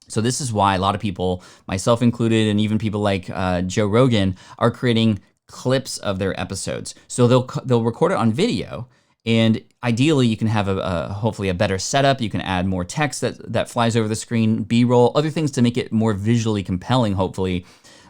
So this is why a lot of people, myself included, and even people like Joe Rogan, are creating clips of their episodes. So they'll record it on video. And ideally, you can have hopefully a better setup. You can add more text that flies over the screen, B-roll, other things to make it more visually compelling, hopefully.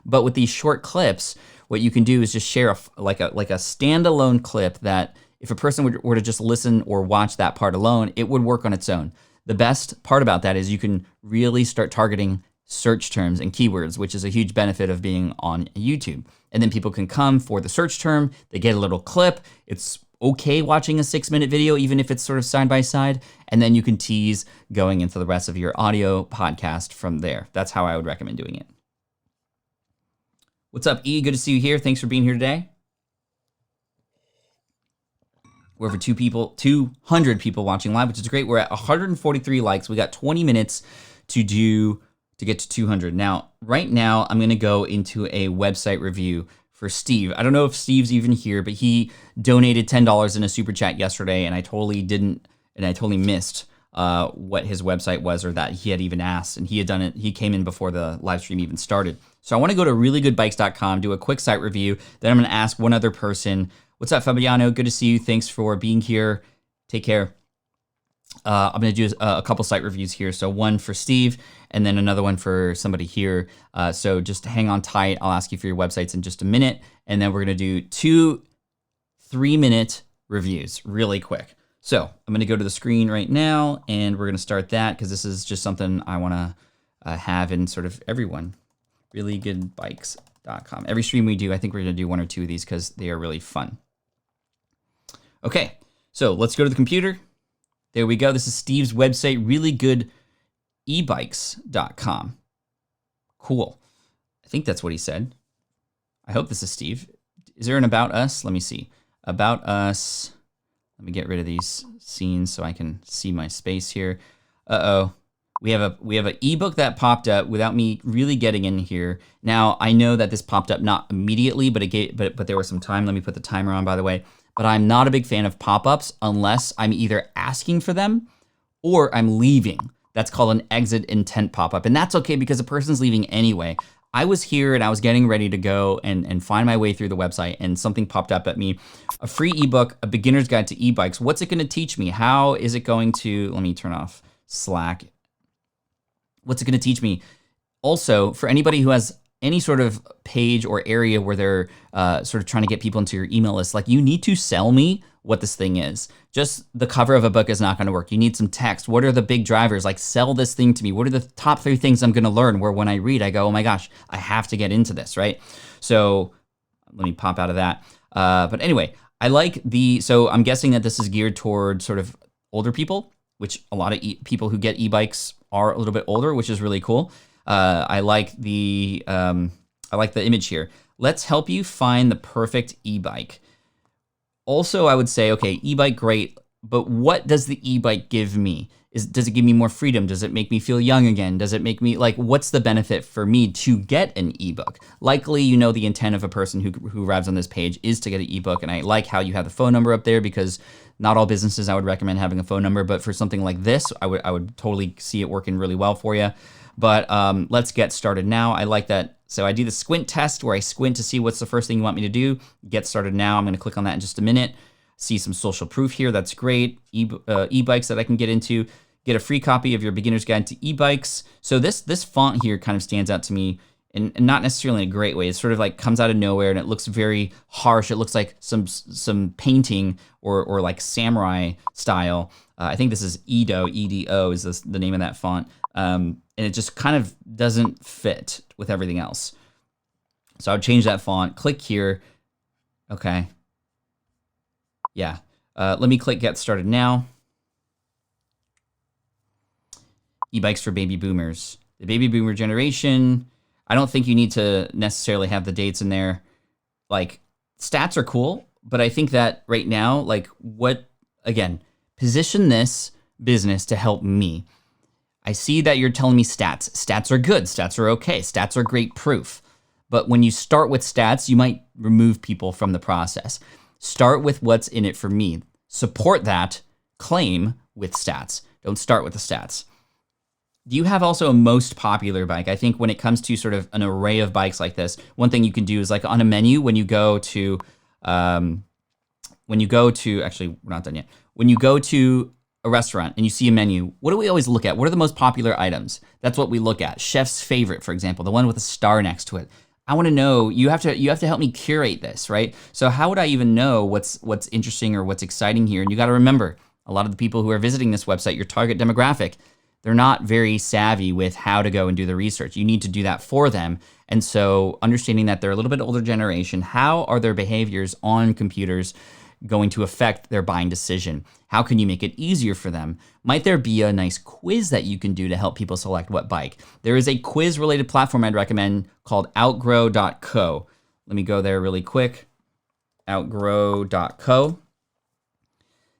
But with these short clips, what you can do is just share like a standalone clip that if a person were to just listen or watch that part alone, it would work on its own. the best part about that is you can really start targeting search terms and keywords, which is a huge benefit of being on YouTube. And then people can come for the search term, they get a little clip. It's okay watching a 6-minute video, even if it's sort of side by side. And then you can tease going into the rest of your audio podcast from there. That's how I would recommend doing it. What's up, E? Good to see you here. Thanks for being here today. We're over 200 people watching live, which is great. We're at 143 likes. We got 20 minutes to get to 200. Now, right now, I'm gonna go into a website review for Steve. I don't know if Steve's even here, but he donated $10 in a super chat yesterday, and I totally missed what his website was, or that he had even asked, and he had done it. He came in before the live stream even started. So I want to go to reallygoodbikes.com, do a quick site review. Then I'm going to ask one other person. What's up, Fabiano? Good to see you. Thanks for being here. Take care. I'm going to do a couple site reviews here. So one for Steve, and then another one for somebody here. So just hang on tight. I'll ask you for your websites in just a minute, and then we're going to do 2 3-minute reviews really quick. So I'm going to go to the screen right now, and we're going to start that because this is just something I want to have in sort of everyone. Reallygoodbikes.com. Every stream we do, I think we're going to do 1 or 2 of these because they are really fun. Okay, so let's go to the computer. There we go. This is Steve's website, reallygoodebikes.com. Cool. I think that's what he said. I hope this is Steve. Is there an About Us? Let me see. About Us. Let me get rid of these scenes so I can see my space here. Uh-oh. We have an ebook that popped up without me really getting in here. Now, I know that this popped up not immediately, but there was some time. Let me put the timer on, by the way. But I'm not a big fan of pop-ups unless I'm either asking for them or I'm leaving. That's called an exit intent pop-up. And that's okay because the person's leaving anyway. I was here and I was getting ready to go and find my way through the website, and something popped up at me. A free ebook, A Beginner's Guide to E-Bikes. What's it going to teach me? How is it going to, let me turn off Slack. What's it going to teach me? Also, for anybody who has any sort of page or area where they're sort of trying to get people into your email list, like, you need to sell me what this thing is. Just the cover of a book is not going to work. You need some text. What are the big drivers? Like, sell this thing to me. What are the top 3 things I'm going to learn where when I read, I go, oh my gosh, I have to get into this, right? So let me pop out of that. But anyway, I like so I'm guessing that this is geared toward sort of older people, which a lot of people who get e-bikes are a little bit older, which is really cool. I like the image here. Let's help you find the perfect e-bike. Also, I would say, okay, e-bike, great, but what does the e-bike give me? Does it give me more freedom? Does it make me feel young again? Does it make me, like, what's the benefit for me to get an ebook? Likely, you know, the intent of a person who arrives on this page is to get an ebook, and I like how you have the phone number up there because not all businesses I would recommend having a phone number, but for something like this, I would totally see it working really well for you. But let's get started now. I like that. So I do the squint test where I squint to see what's the first thing you want me to do. Get started now. I'm going to click on that in just a minute. See some social proof here. That's great. E-bikes that I can get into. Get a free copy of your Beginner's Guide to E-Bikes. So this font here kind of stands out to me, and not necessarily in a great way. It sort of like comes out of nowhere, and it looks very harsh. It looks like some painting or like samurai style. I think this is Edo, E-D-O is the name of that font. And it just kind of doesn't fit with everything else. So I would change that font. Click here. Okay. Yeah. Let me click Get Started Now. E-bikes for baby boomers. The baby boomer generation. I don't think you need to necessarily have the dates in there. Like, stats are cool, but I think that right now, like, position this business to help me. I see that you're telling me stats. Stats are good. Stats are okay. Stats are great proof. But when you start with stats, you might remove people from the process. Start with what's in it for me. Support that claim with stats. Don't start with the stats. Do you have also a most popular bike? I think when it comes to sort of an array of bikes like this, one thing you can do is, like, on a menu, when you go to, actually, we're not done yet. When you go to a restaurant and you see a menu, what do we always look at? What are the most popular items? That's what we look at. Chef's favorite, for example, the one with a star next to it. I want to know, you have to help me curate this, right? So how would I even know what's interesting or what's exciting here? And you got to remember, A lot of the people who are visiting this website, your target demographic, they're not very savvy with how to go and do the research. You need to do that for them. And so understanding that they're a little bit older generation, how are their behaviors on computers going to affect their buying decision? How can you make it easier for them? Might there be a nice quiz that you can do to help people select what bike? There is a quiz-related platform I'd recommend called outgrow.co. Let me go there really quick. Outgrow.co.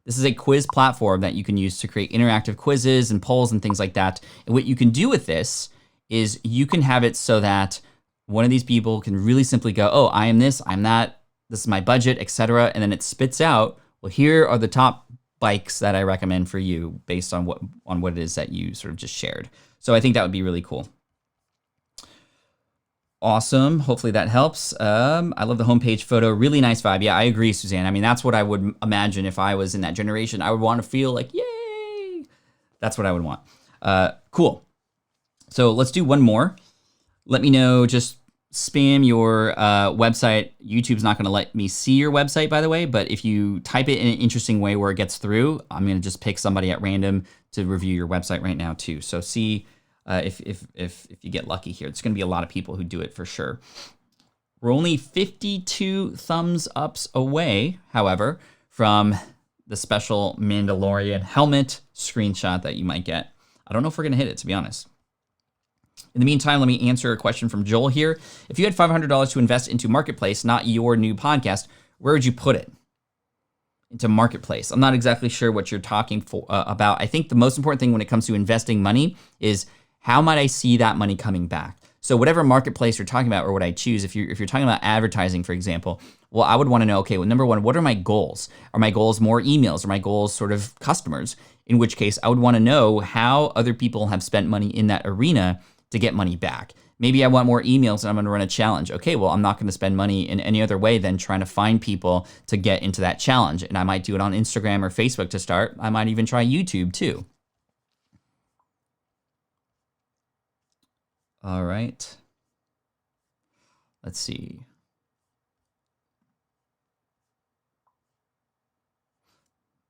This is a quiz platform that you can use to create interactive quizzes and polls and things like that. And what you can do with this is you can have it so that one of these people can really simply go, oh, I am this, I'm that, this is my budget, etc. And then it spits out, well, here are the top bikes that I recommend for you based on what it is that you sort of just shared. So I think that would be really cool. Awesome. Hopefully that helps. I love the homepage photo. Really nice vibe. Yeah, I agree, Suzanne. I mean, that's what I would imagine if I was in that generation. I would want to feel like, yay. That's what I would want. Cool. So let's do one more. Let me know, just spam your website. YouTube's not going to let me see your website, by the way, but if you type it in an interesting way where it gets through, I'm going to just pick somebody at random to review your website right now too. So see if you get lucky here. It's going to be a lot of people who do it for sure. We're only 52 thumbs ups away, however, from the special Mandalorian helmet screenshot that you might get. I don't know if we're going to hit it, to be honest. In the meantime, let me answer a question from Joel here. If you had $500 to invest into Marketplace, not your new podcast, where would you put it? Into Marketplace. I'm not exactly sure what you're talking about. I think the most important thing when it comes to investing money is how might I see that money coming back? So whatever marketplace you're talking about or what I choose, if you're talking about advertising, for example, well, I would want to know, okay, well, number one, what are my goals? Are my goals more emails? Are my goals sort of customers? In which case, I would want to know how other people have spent money in that arena to get money back. Maybe I want more emails and I'm going to run a challenge. Okay, well, I'm not going to spend money in any other way than trying to find people to get into that challenge. And I might do it on Instagram or Facebook to start. I might even try YouTube too. All right. Let's see.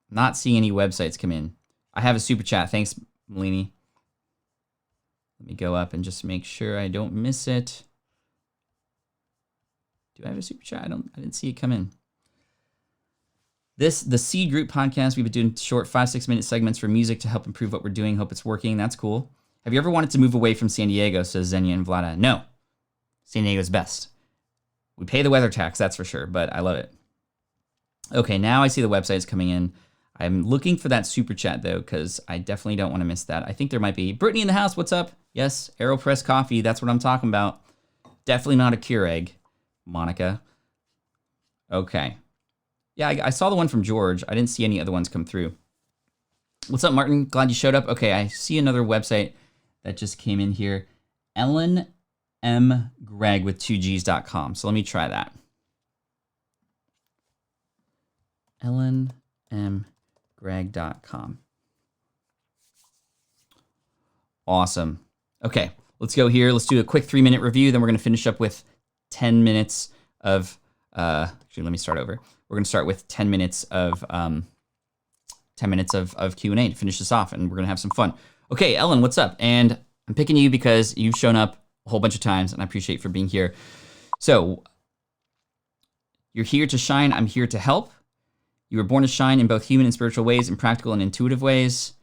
Not seeing any websites come in. I have a super chat. Thanks, Melini. Let me go up and just make sure I don't miss it. Do I have a super chat? I didn't see it come in. The Seed Group podcast, we've been doing short 5-6 minute segments for music to help improve what we're doing. Hope it's working. That's cool. Have you ever wanted to move away from San Diego, says Xenia and Vlada? No. San Diego's best. We pay the weather tax, that's for sure, but I love it. Okay, now I see the websites coming in. I'm looking for that super chat, though, because I definitely don't want to miss that. I think there might be. Brittany in the house, what's up? Yes, AeroPress coffee, that's what I'm talking about. Definitely not a Keurig, Monica. Okay. Yeah, I saw the one from George. I didn't see any other ones come through. What's up, Martin? Glad you showed up. Okay, I see another website that just came in here. Ellen M. Gregg with 2Gs.com. So let me try that. ellenmgregg.com. Awesome. Okay, let's go here. Let's do a quick 3-minute review. Then we're going to finish up with 10 minutes of, actually, let me start over. We're going to start with 10 minutes of Q&A to finish this off, and we're going to have some fun. Okay, Ellen, what's up? And I'm picking you because you've shown up a whole bunch of times, and I appreciate you for being here. So, you're here to shine. I'm here to help. You were born to shine in both human and spiritual ways, in practical and intuitive ways.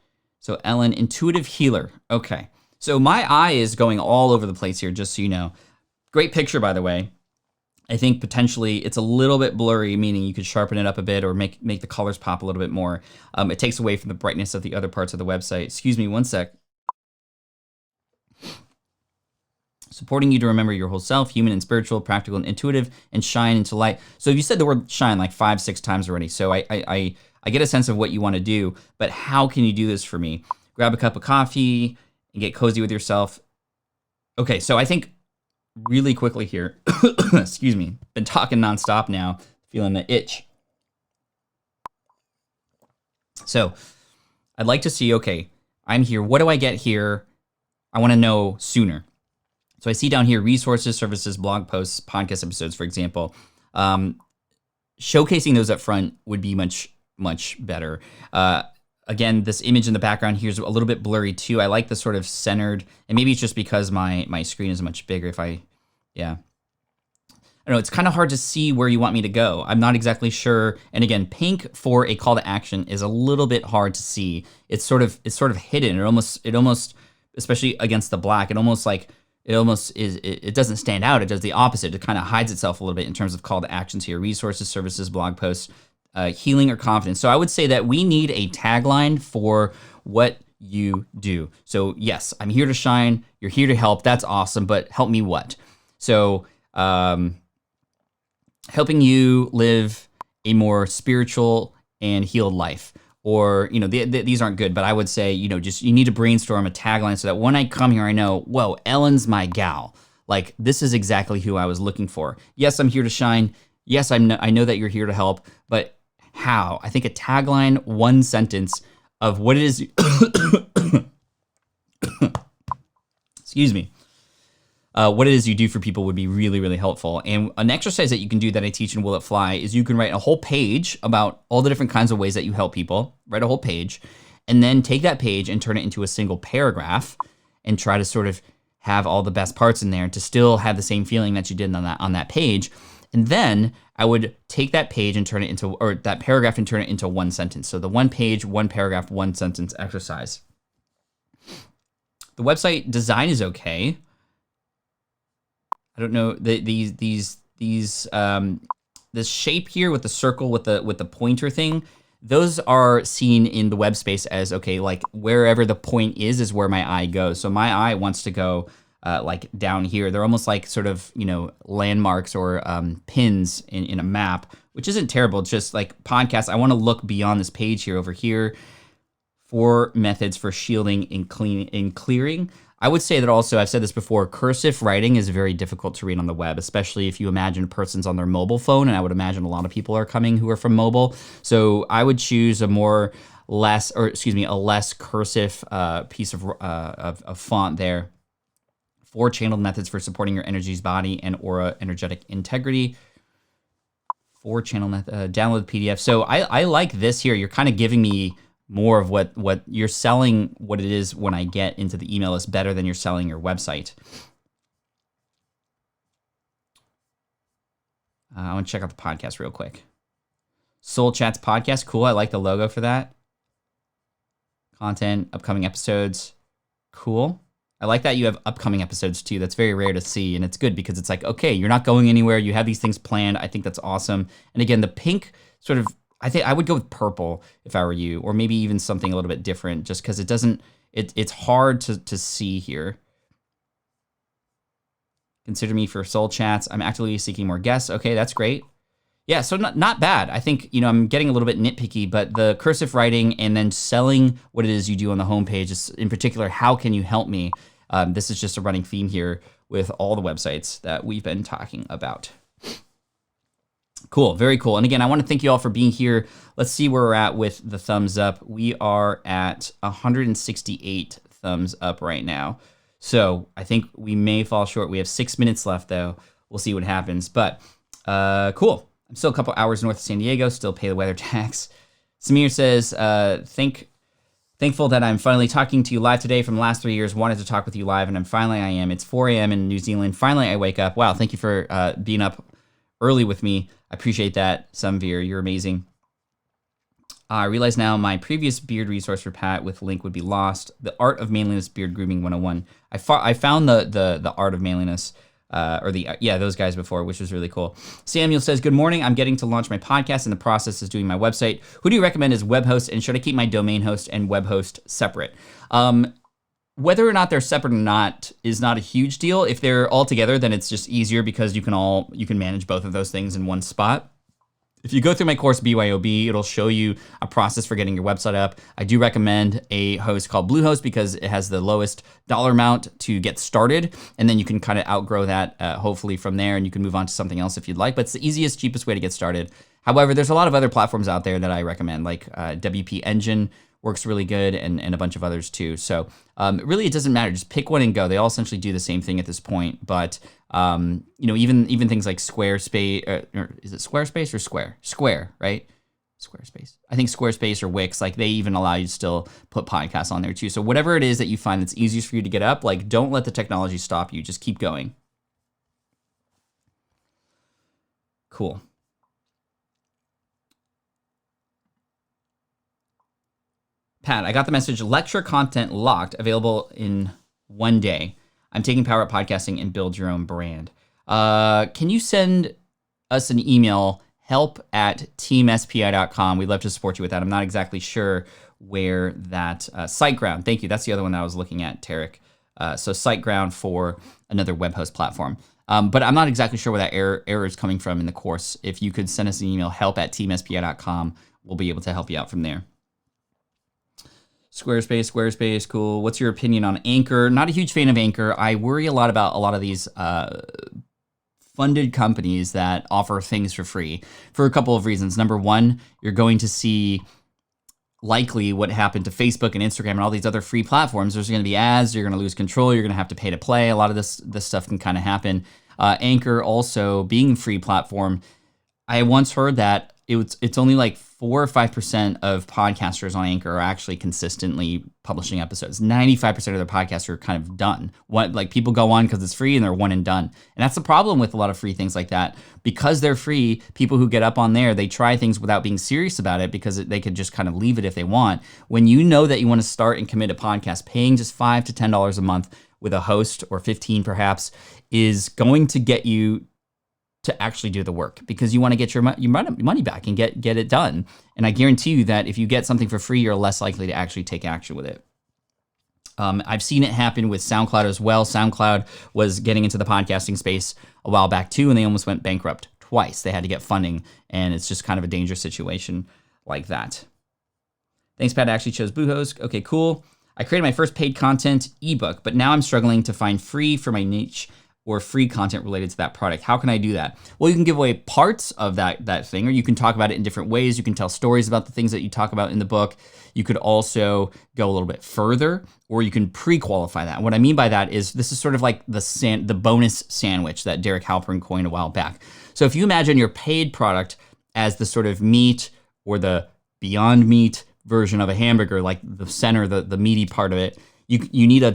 So, Ellen, intuitive healer. Okay. So, my eye is going all over the place here, just so you know. Great picture, by the way. I think potentially it's a little bit blurry, meaning you could sharpen it up a bit or make the colors pop a little bit more. It takes away from the brightness of the other parts of the website. Excuse me one sec. Supporting you to remember your whole self, human and spiritual, practical and intuitive, and shine into light. So you said the word shine like 5-6 times already. So I get a sense of what you want to do, but how can you do this for me? Grab a cup of coffee and get cozy with yourself. Okay, so I think really quickly here, excuse me, been talking nonstop now, feeling the itch. So I'd like to see, okay, I'm here. What do I get here? I want to know sooner. So I see down here, resources, services, blog posts, podcast episodes, for example. Showcasing those up front would be much, much better. Again, this image in the background here is a little bit blurry too. I like the sort of centered, and maybe it's just because my screen is much bigger. Yeah. I don't know, it's kind of hard to see where you want me to go. I'm not exactly sure. And again, pink for a call to action is a little bit hard to see. It's sort of hidden. It almost, especially against the black, it doesn't stand out. It does the opposite. It kind of hides itself a little bit in terms of call to actions here: resources, services, blog posts, healing, or confidence. So I would say that we need a tagline for what you do. So yes, I'm here to shine. You're here to help. That's awesome. But help me what? So helping you live a more spiritual and healed life. Or, these aren't good, but I would say, just you need to brainstorm a tagline so that when I come here, I know, whoa, Ellen's my gal. Like, this is exactly who I was looking for. Yes, I'm here to shine. Yes, I know that you're here to help, but how? I think a tagline, one sentence of what it is. Excuse me. What it is you do for people would be really, really helpful. And an exercise that you can do that I teach in Will It Fly is you can write a whole page about all the different kinds of ways that you help people. Write a whole page, and then take that page and turn it into a single paragraph and try to sort of have all the best parts in there to still have the same feeling that you did on that page. And then I would take that page and turn it into, or that paragraph and turn it into one sentence. So the one page, one paragraph, one sentence exercise. The website design is okay. I don't know, this shape here with the circle with the pointer thing, those are seen in the web space as, okay, like wherever the point is where my eye goes. So my eye wants to go like down here. They're almost like sort of, landmarks or pins in a map, which isn't terrible. It's just like podcasts. I want to look beyond this page here over here. 4 methods for shielding and clearing. I would say that also, I've said this before, cursive writing is very difficult to read on the web, especially if you imagine a person's on their mobile phone, and I would imagine a lot of people are coming who are from mobile. So I would choose a less cursive piece of font there. 4 channeled methods for supporting your energy's body and aura energetic integrity. 4 channel method, download the PDF. So I like this here. You're kind of giving me more of what you're selling, what it is when I get into the email list better than you're selling your website. I want to check out the podcast real quick. Soul Chats podcast, cool. I like the logo for that. Content, upcoming episodes, cool. I like that you have upcoming episodes too. That's very rare to see, and it's good because it's like, okay, you're not going anywhere. You have these things planned. I think that's awesome. And again, the pink sort of, I think I would go with purple if I were you, or maybe even something a little bit different, just because it's hard to see here. Consider me for soul chats. I'm actively seeking more guests. Okay, that's great. Yeah, so not bad. I think, I'm getting a little bit nitpicky, but the cursive writing and then selling what it is you do on the homepage, is, in particular, how can you help me? This is just a running theme here with all the websites that we've been talking about. Cool, very cool. And again, I want to thank you all for being here. Let's see where we're at with the thumbs up. We are at 168 thumbs up right now. So I think we may fall short. We have 6 minutes left, though. We'll see what happens. But cool. I'm still a couple hours north of San Diego. Still pay the weather tax. Samir says, thankful that I'm finally talking to you live today. From the last 3 years, wanted to talk with you live, and I am. It's 4 a.m. in New Zealand. Finally, I wake up. Wow, thank you for being up early with me. I appreciate that, Samvir. You're amazing. I realize now my previous beard resource for Pat with link would be lost. The Art of Manliness Beard Grooming 101. I found the Art of Manliness, those guys before, which was really cool. Samuel says, good morning. I'm getting to launch my podcast in the process is doing my website. Who do you recommend as web host, and should I keep my domain host and web host separate? Whether or not they're separate or not is not a huge deal. If they're all together, then it's just easier because you can manage both of those things in one spot. If you go through my course BYOB, it'll show you a process for getting your website up. I do recommend a host called Bluehost because it has the lowest dollar amount to get started, and then you can kind of outgrow that hopefully from there, and you can move on to something else if you'd like. But it's the easiest, cheapest way to get started. However, there's a lot of other platforms out there that I recommend, like WP Engine works really good, and a bunch of others too. So really, it doesn't matter. Just pick one and go. They all essentially do the same thing at this point. But even things like Squarespace, or is it Squarespace or Square? Square, right? Squarespace. I think Squarespace or Wix, like they even allow you to still put podcasts on there too. So whatever it is that you find that's easiest for you to get up, like don't let the technology stop you. Just keep going. Cool. Pat, I got the message, lecture content locked, available in 1 day. I'm taking power at podcasting and build your own brand. Can you send us an email, help@teamspi.com? We'd love to support you with that. I'm not exactly sure where that, SiteGround. Thank you. That's the other one that I was looking at, Tarek. So SiteGround for another web host platform. But I'm not exactly sure where that error is coming from in the course. If you could send us an email, help@teamspi.com, we'll be able to help you out from there. Squarespace, cool. What's your opinion on Anchor? Not a huge fan of Anchor. I worry a lot about a lot of these funded companies that offer things for free for a couple of reasons. Number one, you're going to see likely what happened to Facebook and Instagram and all these other free platforms. There's going to be ads. You're going to lose control. You're going to have to pay to play. A lot of this stuff can kind of happen. Anchor also being a free platform. I once heard that it's only like 4 or 5% of podcasters on Anchor are actually consistently publishing episodes. 95% of their podcasts are kind of done. Like people go on because it's free and they're one and done. And that's the problem with a lot of free things like that. Because they're free, people who get up on there, they try things without being serious about it because they could just kind of leave it if they want. When you know that you want to start and commit a podcast, paying just $5 to $10 a month with a host, or 15 perhaps, is going to get you to actually do the work, because you want to get your money back and get it done. And I guarantee you that if you get something for free, you're less likely to actually take action with it. I've seen it happen with SoundCloud as well. SoundCloud was getting into the podcasting space a while back too, and they almost went bankrupt twice. They had to get funding, and it's just kind of a dangerous situation like that. Thanks, Pat. I actually chose Bluehost. Okay, cool. I created my first paid content ebook, but now I'm struggling to find free for my niche or free content related to that product. How can I do that? Well, you can give away parts of that thing, or you can talk about it in different ways. You can tell stories about the things that you talk about in the book. You could also go a little bit further, or you can pre-qualify that. What I mean by that is this is sort of like the bonus sandwich that Derek Halpern coined a while back. So if you imagine your paid product as the sort of meat or the Beyond Meat version of a hamburger, like the center, the meaty part of it, you need a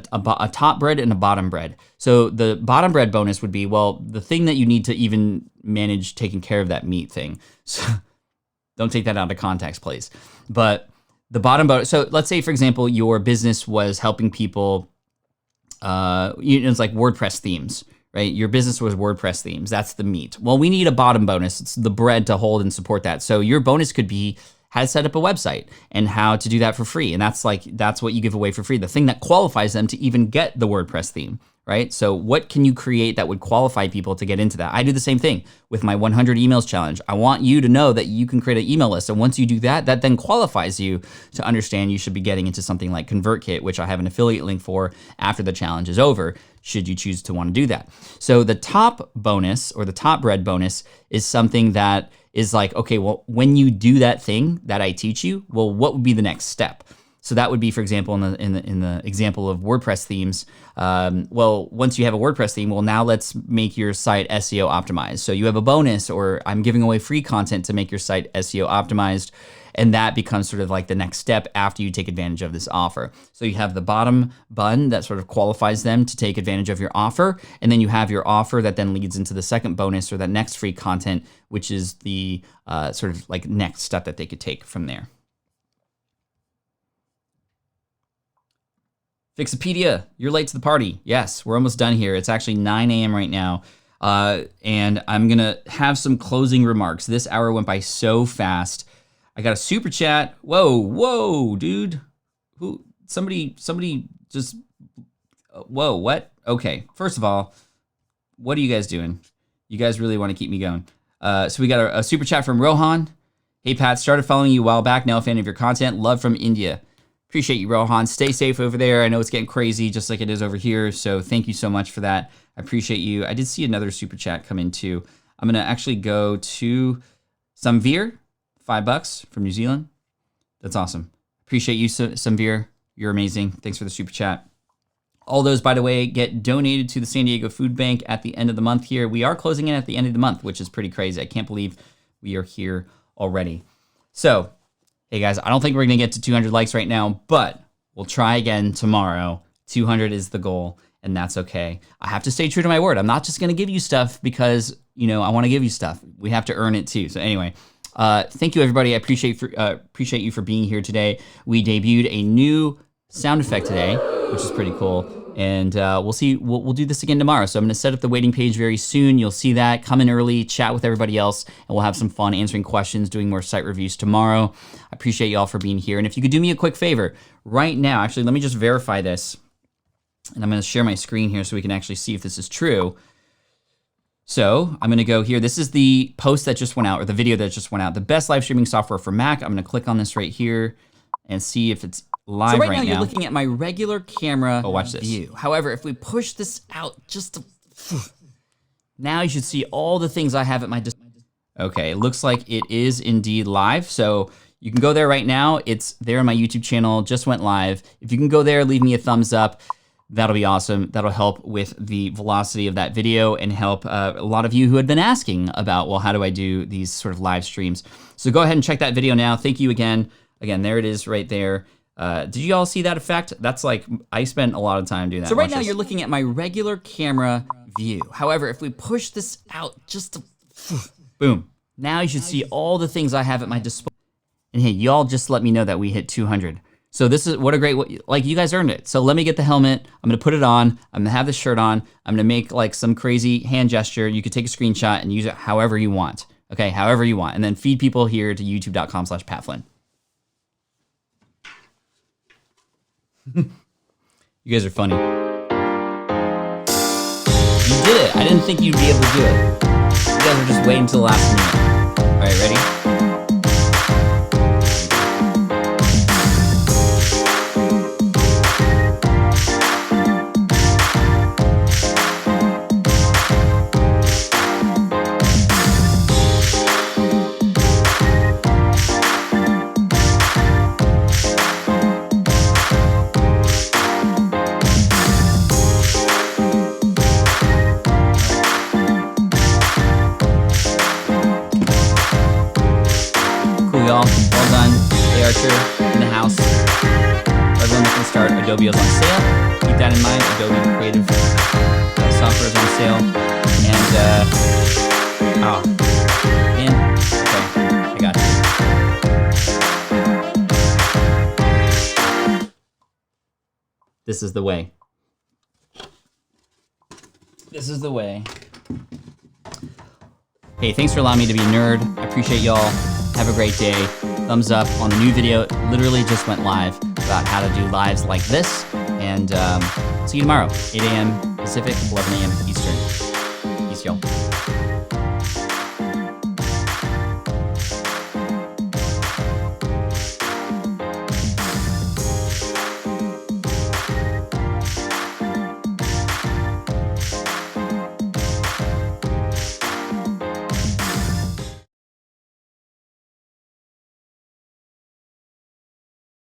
top bread and a bottom bread. So the bottom bread bonus would be, well, the thing that you need to even manage taking care of that meat thing. So don't take that out of context, please. But the bottom bonus, so let's say, for example, your business was helping people, it's like WordPress themes, right? Your business was WordPress themes. That's the meat. Well, we need a bottom bonus. It's the bread to hold and support that. So your bonus could be how to set up a website and how to do that for free. And that's what you give away for free, the thing that qualifies them to even get the WordPress theme, right? So what can you create that would qualify people to get into that? I do the same thing with my 100 emails challenge. I want you to know that you can create an email list. And once you do that, that then qualifies you to understand you should be getting into something like ConvertKit, which I have an affiliate link for after the challenge is over, should you choose to want to do that. So the top bonus, or the top bread bonus, is something that is like, okay, well, when you do that thing that I teach you, well, what would be the next step? So that would be, for example, in the example of WordPress themes. Well, once you have a WordPress theme, well, now let's make your site SEO optimized. So you have a bonus, or I'm giving away free content to make your site SEO optimized. And that becomes sort of like the next step after you take advantage of this offer. So you have the bottom bun that sort of qualifies them to take advantage of your offer. And then you have your offer that then leads into the second bonus, or that next free content, which is the sort of like next step that they could take from there. Fixopedia, you're late to the party. Yes, we're almost done here. It's actually 9 a.m. right now. And I'm going to have some closing remarks. This hour went by so fast. I got a super chat. Whoa, dude. Somebody just, whoa, what? Okay, first of all, what are you guys doing? You guys really want to keep me going. So we got a super chat from Rohan. Hey, Pat, started following you a while back. Now a fan of your content. Love from India. Appreciate you, Rohan. Stay safe over there. I know it's getting crazy just like it is over here. So thank you so much for that. I appreciate you. I did see another super chat come in too. I'm going to actually go to Samveer, $5 from New Zealand. That's awesome. Appreciate you, Samveer. You're amazing. Thanks for the super chat. All those, by the way, get donated to the San Diego Food Bank at the end of the month here. We are closing in at the end of the month, which is pretty crazy. I can't believe we are here already. So, hey guys, I don't think we're gonna get to 200 likes right now, but we'll try again tomorrow. 200 is the goal, and that's okay. I have to stay true to my word. I'm not just gonna give you stuff because, you know, I wanna give you stuff. We have to earn it too. So anyway, thank you everybody. I appreciate you for being here today. We debuted a new sound effect today, which is pretty cool. And we'll see, we'll do this again tomorrow. So I'm gonna set up the waiting page very soon. You'll see that, come in early, chat with everybody else, and we'll have some fun answering questions, doing more site reviews tomorrow. I appreciate you all for being here. And if you could do me a quick favor, right now, actually, let me just verify this. And I'm gonna share my screen here so we can actually see if this is true. So I'm gonna go here. This is the post that just went out, or the video that just went out. The best live streaming software for Mac. I'm gonna click on this right here and see if it's live so right now. You're Looking at my regular camera watch this. view. However, if we push this out just a... Now you should see all the things I have at my disposal. Okay, it looks like it is indeed live. So you can go there right now. It's there on my YouTube channel, just went live. If you can go there, leave me a thumbs up. That'll be awesome. That'll help with the velocity of that video and help a lot of you who had been asking about, well, how do I do these sort of live streams? So go ahead and check that video now. Thank you again. Again, there it is right there. Did you all see that effect? That's like, I spent a lot of time doing that. So right now you're looking at my regular camera view. However, if we push this out just a... Boom. Now you should see all the things I have at my disposal. And hey, y'all just let me know that we hit 200. So this is, what a great, like you guys earned it. So let me get the helmet. I'm gonna put it on. I'm gonna have the shirt on. I'm gonna make like some crazy hand gesture. You could take a screenshot and use it however you want. Okay, however you want. And then feed people here to youtube.com/PatFlynn. You guys are funny. You did it. I didn't think you'd be able to do it. You guys were just waiting until the last minute. All right, ready? Well done. Hey Archer, in the house. Everyone looking to start, Adobe is on sale. Keep that in mind. Adobe Creative software is on sale. And, oh, man. Okay, I got you. This is the way. This is the way. Hey, thanks for allowing me to be a nerd. I appreciate y'all. Have a great day. Thumbs up on the new video. It literally just went live about how to do lives like this. And see you tomorrow, 8 a.m. Pacific, 11 a.m. Eastern. Peace, y'all.